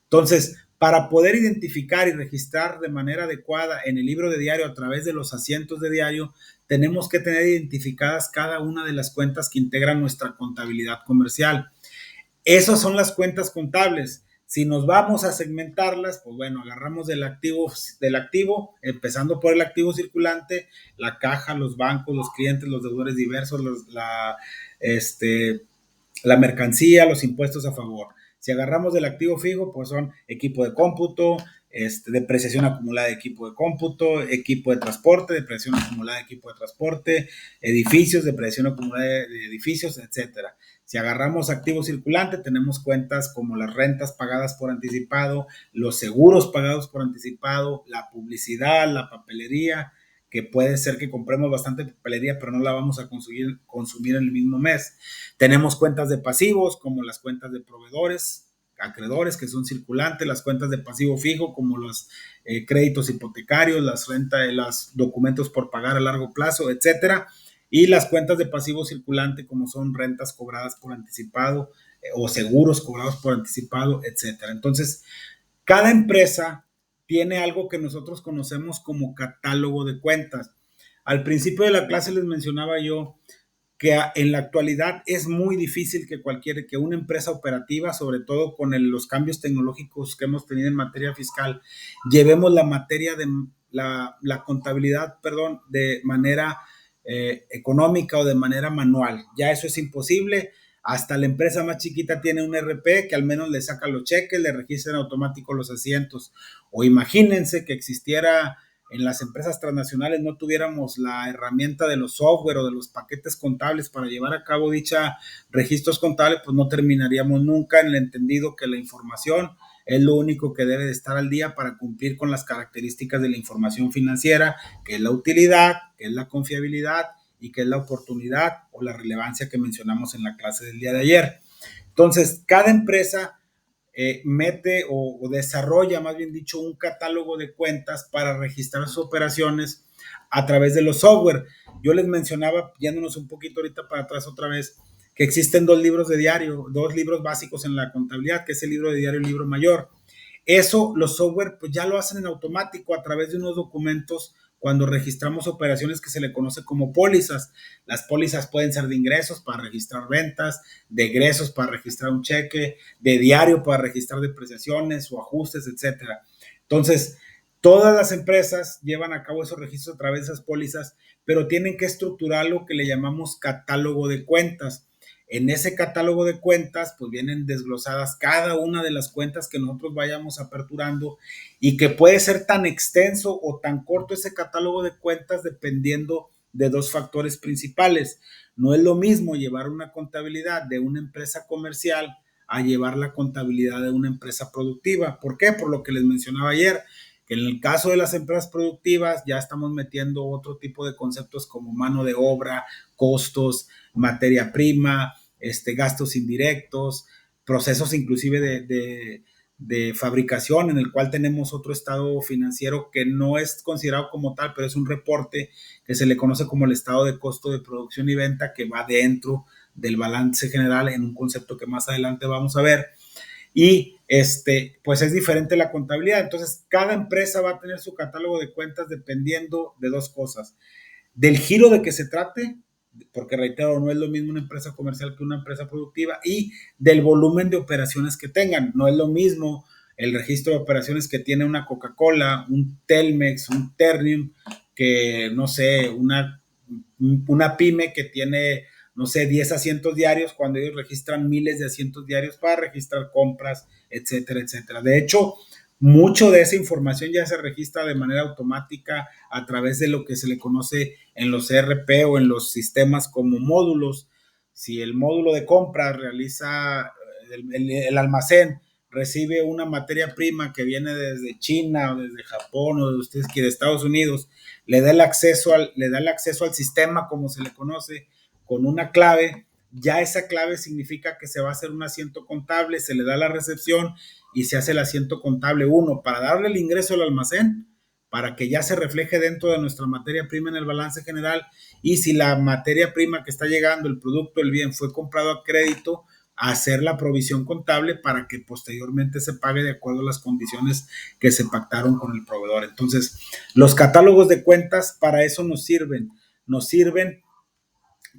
Entonces, para poder identificar y registrar de manera adecuada en el libro de diario a través de los asientos de diario, tenemos que tener identificadas cada una de las cuentas que integran nuestra contabilidad comercial. Esas son las cuentas contables. Si nos vamos a segmentarlas, pues bueno, agarramos del activo, empezando por el activo circulante, la caja, los bancos, los clientes, los deudores diversos, la mercancía, los impuestos a favor. Si agarramos del activo fijo, pues son equipo de cómputo, depreciación acumulada de equipo de cómputo, equipo de transporte, depreciación acumulada de equipo de transporte, edificios, depreciación acumulada de edificios, etcétera. Si agarramos activo circulante, tenemos cuentas como las rentas pagadas por anticipado, los seguros pagados por anticipado, la publicidad, la papelería, que puede ser que compremos bastante papelería, pero no la vamos a consumir en el mismo mes. Tenemos cuentas de pasivos, como las cuentas de proveedores, acreedores, que son circulantes, las cuentas de pasivo fijo, como los créditos hipotecarios, los documentos por pagar a largo plazo, etcétera, y las cuentas de pasivo circulante, como son rentas cobradas por anticipado o seguros cobrados por anticipado, etcétera. Entonces, cada empresa tiene algo que nosotros conocemos como catálogo de cuentas. Al principio de la clase les mencionaba yo que en la actualidad es muy difícil que una empresa operativa, sobre todo con los cambios tecnológicos que hemos tenido en materia fiscal, llevemos la materia de la contabilidad, de manera económica o de manera manual. Ya eso es imposible. Hasta la empresa más chiquita tiene un RP que al menos le saca los cheques, le registra en automático los asientos. O imagínense que existiera en las empresas transnacionales, no tuviéramos la herramienta de los software o de los paquetes contables para llevar a cabo dicha registros contables, pues no terminaríamos nunca en el entendido que la información es lo único que debe de estar al día para cumplir con las características de la información financiera, que es la utilidad, que es la confiabilidad y que es la oportunidad o la relevancia que mencionamos en la clase del día de ayer. Entonces, cada empresa mete o desarrolla, más bien dicho, un catálogo de cuentas para registrar sus operaciones a través de los software. Yo les mencionaba, yéndonos un poquito ahorita para atrás otra vez, que existen 2 libros de diario, 2 libros básicos en la contabilidad, que es el libro de diario y el libro mayor. Eso, los software, pues ya lo hacen en automático a través de unos documentos cuando registramos operaciones que se le conoce como pólizas. Las pólizas pueden ser de ingresos para registrar ventas, de egresos para registrar un cheque, de diario para registrar depreciaciones o ajustes, etcétera. Entonces, todas las empresas llevan a cabo esos registros a través de esas pólizas, pero tienen que estructurar lo que le llamamos catálogo de cuentas. En ese catálogo de cuentas, pues vienen desglosadas cada una de las cuentas que nosotros vayamos aperturando y que puede ser tan extenso o tan corto ese catálogo de cuentas dependiendo de dos factores principales. No es lo mismo llevar una contabilidad de una empresa comercial a llevar la contabilidad de una empresa productiva. ¿Por qué? Por lo que les mencionaba ayer, que en el caso de las empresas productivas ya estamos metiendo otro tipo de conceptos como mano de obra, costos, materia prima, gastos indirectos, procesos inclusive de fabricación, en el cual tenemos otro estado financiero que no es considerado como tal, pero es un reporte que se le conoce como el estado de costo de producción y venta, que va dentro del balance general en un concepto que más adelante vamos a ver. Y pues es diferente la contabilidad. Entonces, cada empresa va a tener su catálogo de cuentas dependiendo de dos cosas: del giro de que se trate, porque reitero, no es lo mismo una empresa comercial que una empresa productiva, y del volumen de operaciones que tengan. No es lo mismo el registro de operaciones que tiene una Coca-Cola, un Telmex, un Ternium, que no sé, una pyme que tiene, no sé, 10 asientos diarios, cuando ellos registran miles de asientos diarios para registrar compras, etcétera, etcétera. De hecho, mucho de esa información ya se registra de manera automática a través de lo que se le conoce en los ERP o en los sistemas como módulos. Si el módulo de compra realiza, el almacén recibe una materia prima que viene desde China o desde Japón o de ustedes que de Estados Unidos, le da el acceso al sistema, como se le conoce, con una clave. Ya esa clave significa que se va a hacer un asiento contable, se le da la recepción y se hace el asiento contable 1 para darle el ingreso al almacén, para que ya se refleje dentro de nuestra materia prima en el balance general, y si la materia prima que está llegando, el producto, el bien, fue comprado a crédito, hacer la provisión contable para que posteriormente se pague de acuerdo a las condiciones que se pactaron con el proveedor. Entonces, los catálogos de cuentas para eso nos sirven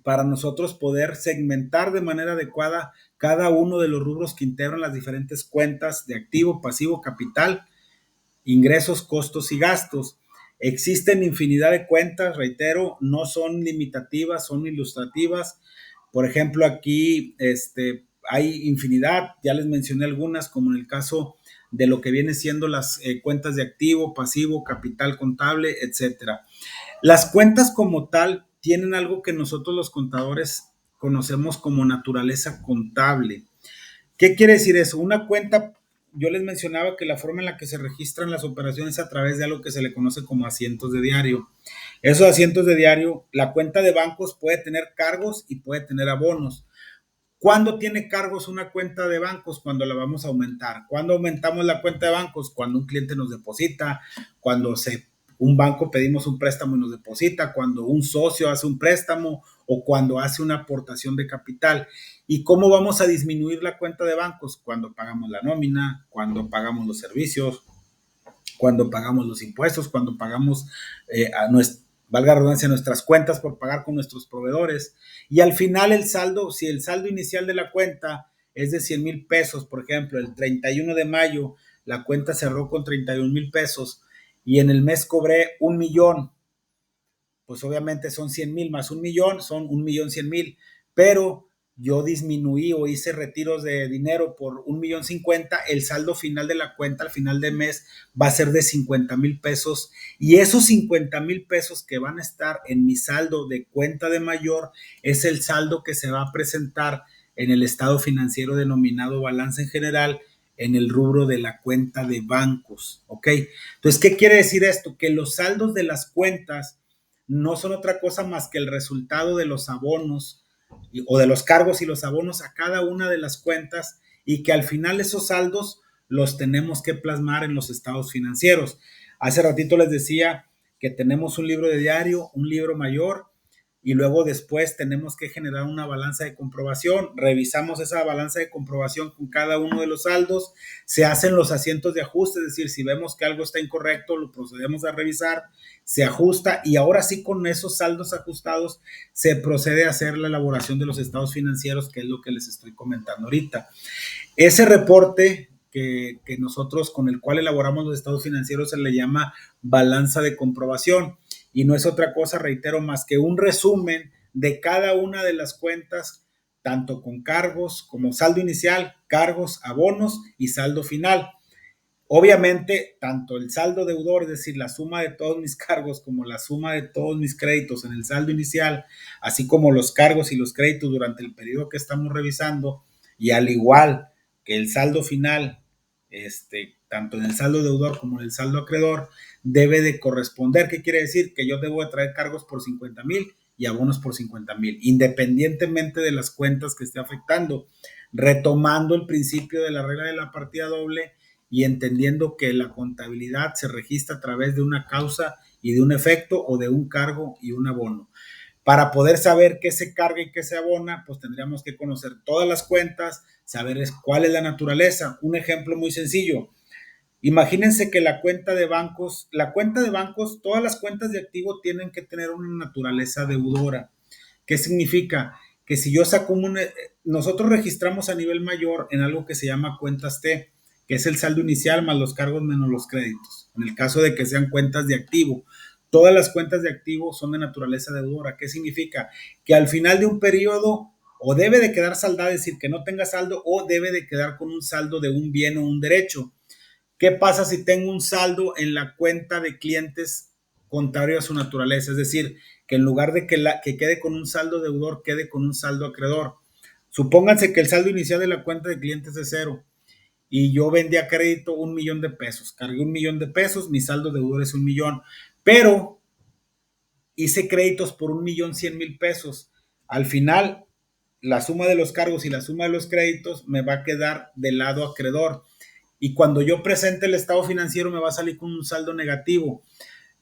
para nosotros poder segmentar de manera adecuada cada uno de los rubros que integran las diferentes cuentas de activo, pasivo, capital, ingresos, costos y gastos. Existen infinidad de cuentas, reitero, no son limitativas, son ilustrativas. Por ejemplo, aquí hay infinidad, ya les mencioné algunas, como en el caso de lo que viene siendo las cuentas de activo, pasivo, capital contable, etcétera. Las cuentas como tal tienen algo que nosotros los contadores conocemos como naturaleza contable. ¿Qué quiere decir eso? Una cuenta, yo les mencionaba que la forma en la que se registran las operaciones es a través de algo que se le conoce como asientos de diario. Esos asientos de diario, la cuenta de bancos puede tener cargos y puede tener abonos. ¿Cuándo tiene cargos una cuenta de bancos? Cuando la vamos a aumentar. ¿Cuándo aumentamos la cuenta de bancos? Cuando un cliente nos deposita, cuando un banco pedimos un préstamo y nos deposita, cuando un socio hace un préstamo o cuando hace una aportación de capital. ¿Y cómo vamos a disminuir la cuenta de bancos? Cuando pagamos la nómina, cuando pagamos los servicios, cuando pagamos los impuestos, cuando pagamos valga la redundancia, nuestras cuentas por pagar con nuestros proveedores. Y al final el saldo, si el saldo inicial de la cuenta es de 100,000 pesos, por ejemplo, el 31 de mayo la cuenta cerró con 31,000 pesos y en el mes cobré 1,000,000, pues obviamente son 100,000 más 1,000,000, son 1,100,000, pero yo disminuí o hice retiros de dinero por 1,50,000, el saldo final de la cuenta al final de mes va a ser de 50,000 pesos, y esos 50,000 pesos que van a estar en mi saldo de cuenta de mayor es el saldo que se va a presentar en el estado financiero denominado balance en general en el rubro de la cuenta de bancos, ¿ok? Entonces, ¿qué quiere decir esto? Que los saldos de las cuentas no son otra cosa más que el resultado de los abonos o de los cargos y los abonos a cada una de las cuentas, y que al final esos saldos los tenemos que plasmar en los estados financieros. Hace ratito les decía que tenemos un libro de diario, un libro mayor, y luego después tenemos que generar una balanza de comprobación. Revisamos esa balanza de comprobación con cada uno de los saldos, se hacen los asientos de ajuste, es decir, si vemos que algo está incorrecto, lo procedemos a revisar, se ajusta, y ahora sí, con esos saldos ajustados se procede a hacer la elaboración de los estados financieros, que es lo que les estoy comentando ahorita. Ese reporte que nosotros, con el cual elaboramos los estados financieros, se le llama balanza de comprobación, y no es otra cosa, reitero, más que un resumen de cada una de las cuentas tanto con cargos como saldo inicial, cargos, abonos y saldo final. Obviamente, tanto el saldo deudor, es decir, la suma de todos mis cargos, como la suma de todos mis créditos en el saldo inicial, así como los cargos y los créditos durante el periodo que estamos revisando, y al igual que el saldo final, tanto en el saldo deudor como en el saldo acreedor, debe de corresponder. ¿Qué quiere decir? Que yo debo de traer cargos por 50,000 y abonos por 50,000, independientemente de las cuentas que esté afectando, retomando el principio de la regla de la partida doble y entendiendo que la contabilidad se registra a través de una causa y de un efecto, o de un cargo y un abono. Para poder saber qué se carga y qué se abona, pues tendríamos que conocer todas las cuentas, saber cuál es la naturaleza. Un ejemplo muy sencillo: imagínense que la cuenta de bancos, todas las cuentas de activo tienen que tener una naturaleza deudora. ¿Qué significa? Que si yo saco nosotros registramos a nivel mayor en algo que se llama cuentas T, que es el saldo inicial más los cargos menos los créditos. En el caso de que sean cuentas de activo, todas las cuentas de activo son de naturaleza deudora. ¿Qué significa? Que al final de un periodo o debe de quedar saldada, es decir, que no tenga saldo, o debe de quedar con un saldo de un bien o un derecho. ¿Qué pasa si tengo un saldo en la cuenta de clientes contrario a su naturaleza? Es decir, que en lugar de que quede con un saldo deudor, quede con un saldo acreedor. Supónganse que el saldo inicial de la cuenta de clientes es 0 y yo vendí a crédito 1,000,000 de pesos. Cargué 1,000,000 de pesos, mi saldo deudor es 1,000,000, pero hice créditos por 1,100,000 pesos. Al final, la suma de los cargos y la suma de los créditos me va a quedar del lado acreedor. Y cuando yo presente el estado financiero me va a salir con un saldo negativo.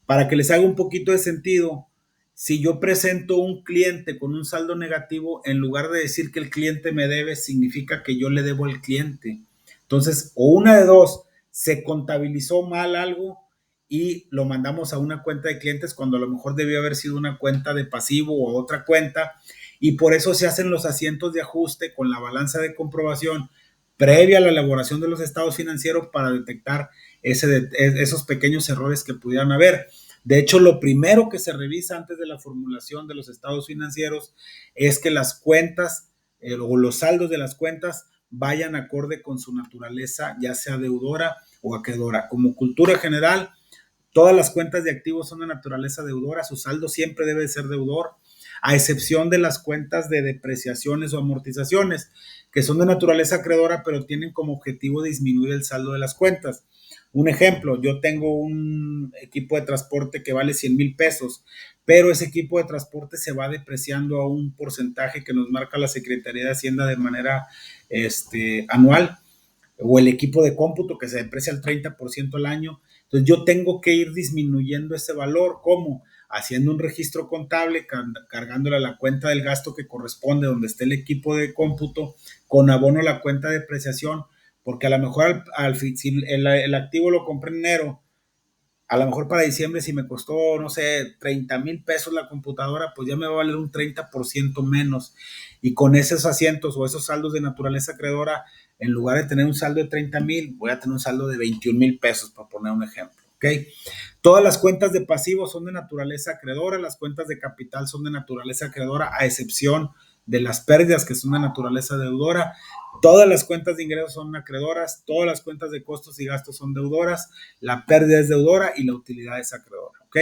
Para que les haga un poquito de sentido, si yo presento un cliente con un saldo negativo, en lugar de decir que el cliente me debe, significa que yo le debo al cliente. Entonces, o una de dos, se contabilizó mal algo y lo mandamos a una cuenta de clientes cuando a lo mejor debió haber sido una cuenta de pasivo o otra cuenta, y por eso se hacen los asientos de ajuste con la balanza de comprobación previa a la elaboración de los estados financieros para detectar esos pequeños errores que pudieran haber. De hecho, lo primero que se revisa antes de la formulación de los estados financieros es que las cuentas o los saldos de las cuentas vayan acorde con su naturaleza, ya sea deudora o acreedora. Como cultura general, todas las cuentas de activos son de naturaleza deudora, su saldo siempre debe ser deudor, a excepción de las cuentas de depreciaciones o amortizaciones, que son de naturaleza acreedora, pero tienen como objetivo disminuir el saldo de las cuentas. Un ejemplo: yo tengo un equipo de transporte que vale 100,000 pesos, pero ese equipo de transporte se va depreciando a un porcentaje que nos marca la Secretaría de Hacienda de manera anual, o el equipo de cómputo que se deprecia al 30% al año. Entonces yo tengo que ir disminuyendo ese valor. ¿Cómo? Haciendo un registro contable, cargándole a la cuenta del gasto que corresponde donde esté el equipo de cómputo, con abono a la cuenta de depreciación, porque a lo mejor si el activo lo compré en enero, a lo mejor para diciembre, si me costó, no sé, 30,000 pesos la computadora, pues ya me va a valer un 30% menos. Y con esos asientos o esos saldos de naturaleza acreedora, en lugar de tener un saldo de 30,000, voy a tener un saldo de 21,000 pesos, para poner un ejemplo. ¿Ok? Todas las cuentas de pasivos son de naturaleza acreedora, las cuentas de capital son de naturaleza acreedora, a excepción de las pérdidas, que son de naturaleza deudora. Todas las cuentas de ingresos son acreedoras, todas las cuentas de costos y gastos son deudoras, la pérdida es deudora y la utilidad es acreedora. ¿Ok?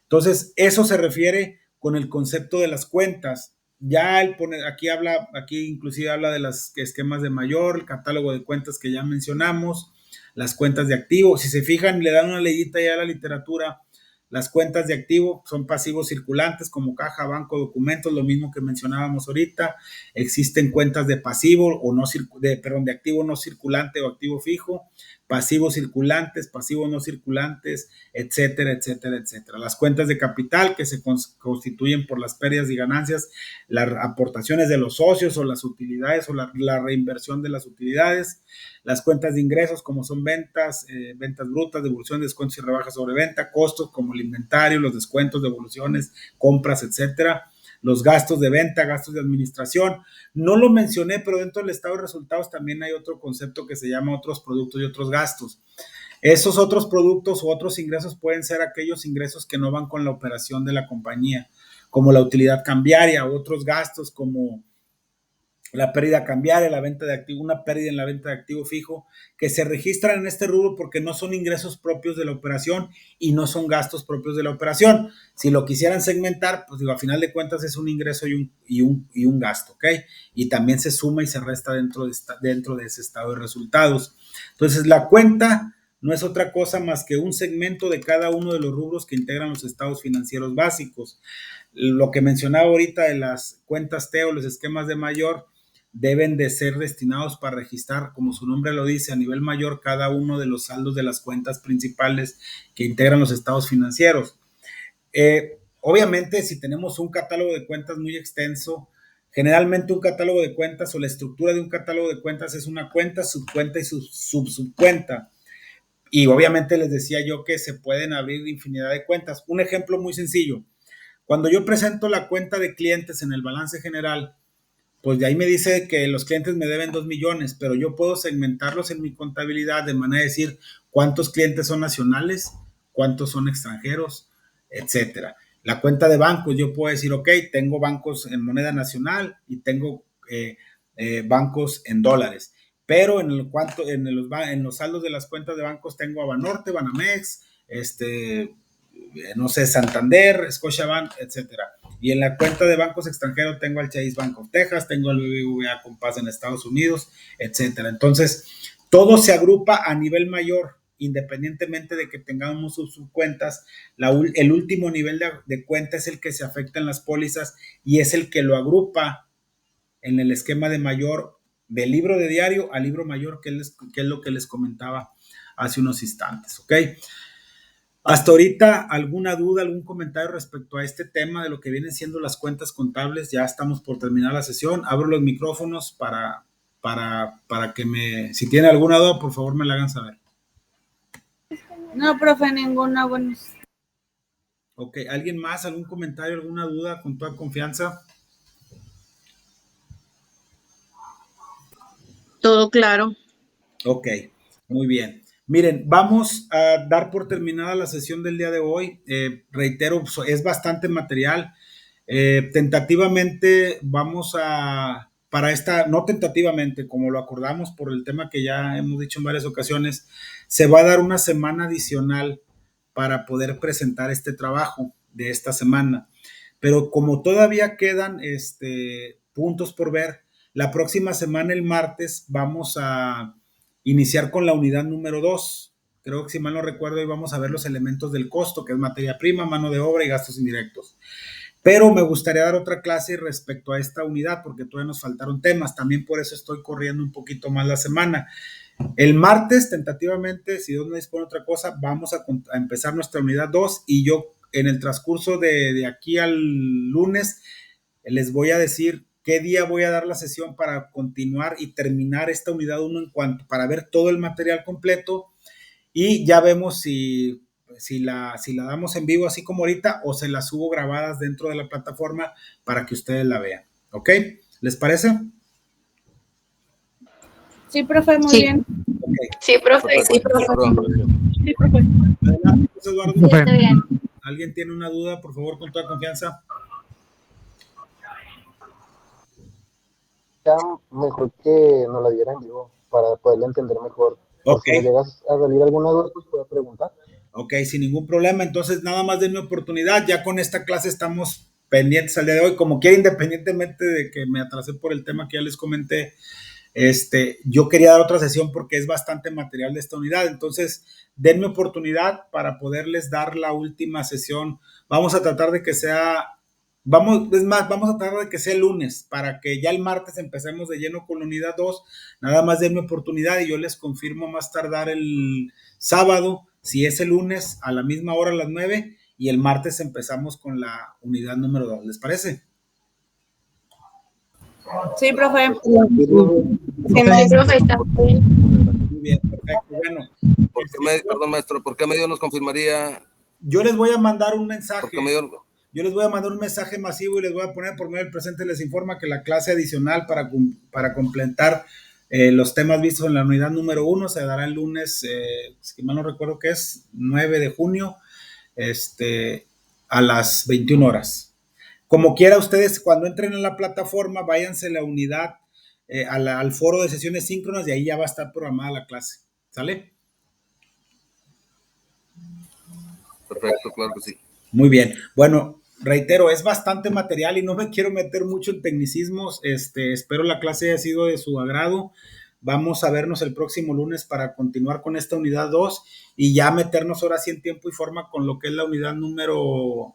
Entonces, eso se refiere con el concepto de las cuentas. Ya aquí inclusive habla de los esquemas de mayor, el catálogo de cuentas que ya mencionamos, las cuentas de activos. Si se fijan, le dan una leyita ya a la literatura. Las cuentas de activo son pasivos circulantes como caja, banco, documentos, lo mismo que mencionábamos ahorita. Existen cuentas de pasivo o no, de activo no circulante o activo fijo, pasivos circulantes, pasivos no circulantes, etcétera, etcétera, etcétera. Las cuentas de capital, que se constituyen por las pérdidas y ganancias, las aportaciones de los socios o las utilidades o la reinversión de las utilidades. Las cuentas de ingresos, como son ventas brutas, devolución, descuentos y rebajas sobre venta, costos como el inventario, los descuentos, devoluciones, compras, etcétera. Los gastos de venta, gastos de administración. No lo mencioné, pero dentro del estado de resultados también hay otro concepto que se llama otros productos y otros gastos. Esos otros productos u otros ingresos pueden ser aquellos ingresos que no van con la operación de la compañía, como la utilidad cambiaria, otros gastos como la pérdida cambiaria, la venta de activo, una pérdida en la venta de activo fijo, que se registran en este rubro porque no son ingresos propios de la operación y no son gastos propios de la operación. Si lo quisieran segmentar, pues digo, a final de cuentas es un ingreso y un gasto, ¿ok? Y también se suma y se resta dentro de ese estado de resultados. Entonces, la cuenta no es otra cosa más que un segmento de cada uno de los rubros que integran los estados financieros básicos. Lo que mencionaba ahorita de las cuentas T o los esquemas de mayor, deben de ser destinados para registrar, como su nombre lo dice, a nivel mayor cada uno de los saldos de las cuentas principales que integran los estados financieros. Obviamente, si tenemos un catálogo de cuentas muy extenso, generalmente un catálogo de cuentas o la estructura de un catálogo de cuentas es una cuenta, subcuenta y subcuenta. Y obviamente les decía yo que se pueden abrir infinidad de cuentas. Un ejemplo muy sencillo. Cuando yo presento la cuenta de clientes en el balance general, pues de ahí me dice que los clientes me deben 2 millones, pero yo puedo segmentarlos en mi contabilidad de manera de decir cuántos clientes son nacionales, cuántos son extranjeros, etcétera. La cuenta de bancos, yo puedo decir, ok, tengo bancos en moneda nacional y tengo bancos en dólares, pero en los saldos de las cuentas de bancos tengo a Banorte, Banamex, no sé, Santander, Scotiabank, etcétera. Y en la cuenta de bancos extranjeros tengo al Chase Bank of Texas, tengo el BBVA Compass en Estados Unidos, etcétera. Entonces, todo se agrupa a nivel mayor, independientemente de que tengamos sus subcuentas. El último nivel de cuenta es el que se afecta en las pólizas y es el que lo agrupa en el esquema de mayor, del libro de diario al libro mayor, que es lo que les comentaba hace unos instantes, ¿ok? Hasta ahorita, ¿alguna duda, algún comentario respecto a este tema de lo que vienen siendo las cuentas contables? Ya estamos por terminar la sesión. Abro los micrófonos para que si tiene alguna duda, por favor me la hagan saber. No, profe, ninguna. Bueno. Ok, ¿alguien más? ¿Algún comentario, alguna duda? Con toda confianza. Todo claro. Ok, muy bien. Miren, vamos a dar por terminada la sesión del día de hoy. Reitero, es bastante material. Tentativamente vamos no tentativamente, como lo acordamos por el tema que ya hemos dicho en varias ocasiones, se va a dar una semana adicional para poder presentar este trabajo de esta semana. Pero como todavía quedan puntos por ver, la próxima semana, el martes, vamos a iniciar con la unidad número 2. Creo que si mal no recuerdo, hoy vamos a ver los elementos del costo, que es materia prima, mano de obra y gastos indirectos. Pero me gustaría dar otra clase respecto a esta unidad, porque todavía nos faltaron temas. También por eso estoy corriendo un poquito más la semana. El martes, tentativamente, si Dios no dispone otra cosa, vamos a empezar nuestra unidad 2 y yo en el transcurso de aquí al lunes les voy a decir qué día voy a dar la sesión para continuar y terminar esta unidad 1 para ver todo el material completo y ya vemos si la damos en vivo así como ahorita o se la subo grabadas dentro de la plataforma para que ustedes la vean. ¿Ok? ¿Les parece? Sí, profe, muy bien. Okay. Sí, profe. Sí, profe. Sí, profe. Adelante, Eduardo. Sí, está bien. ¿Alguien tiene una duda? Por favor, con toda confianza. Mejor que nos la dieran vivo para poderla entender mejor. Ok. Si me llegas a salir alguna duda, pues puedo preguntar. Ok, sin ningún problema. Entonces, nada más denme oportunidad. Ya con esta clase estamos pendientes al día de hoy. Como quiera, independientemente de que me atrasé por el tema que ya les comenté, yo quería dar otra sesión porque es bastante material de esta unidad. Entonces, denme oportunidad para poderles dar la última sesión. Vamos a tratar de que sea... vamos a tratar de que sea el lunes para que ya el martes empecemos de lleno con la unidad 2. Nada más denme oportunidad y yo les confirmo más tardar el sábado, si es el lunes a la misma hora a las 9 y el martes empezamos con la unidad número 2. ¿Les parece? Sí, profe. Sí, profe, está bien. Muy bien, perfecto. Bueno, Perdón, maestro, ¿por qué medio nos confirmaría? yo les voy a mandar un mensaje. ¿Por qué medio? Yo les voy a mandar un mensaje masivo y les voy a poner por medio del presente, les informa que la clase adicional para completar los temas vistos en la unidad número 1 se dará el lunes, si mal no recuerdo que es 9 de junio, a las 21 horas. Como quiera ustedes, cuando entren en la plataforma, váyanse a la unidad al foro de sesiones síncronas y ahí ya va a estar programada la clase. ¿Sale? Perfecto, claro que sí. Muy bien. Bueno, reitero, es bastante material y no me quiero meter mucho en tecnicismos. Espero la clase haya sido de su agrado. Vamos a vernos el próximo lunes para continuar con esta unidad 2 y ya meternos ahora sí en tiempo y forma con lo que es la unidad número...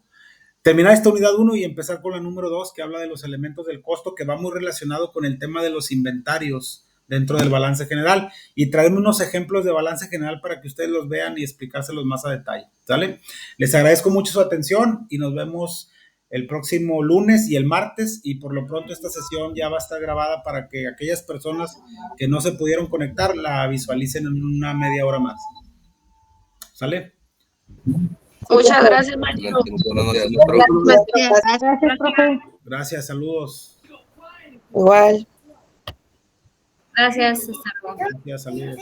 Terminar esta unidad 1 y empezar con la número 2, que habla de los elementos del costo, que va muy relacionado con el tema de los inventarios dentro del balance general, y traerme unos ejemplos de balance general para que ustedes los vean y explicárselos más a detalle. ¿Sale? Les agradezco mucho su atención y nos vemos el próximo lunes y el martes, y por lo pronto esta sesión ya va a estar grabada para que aquellas personas que no se pudieron conectar la visualicen en una media hora más. ¿Sale? Muchas gracias, maestro. Buenas noches, maestro. Gracias, profe. Gracias, saludos. Igual. Gracias, hasta luego. Gracias, saludos.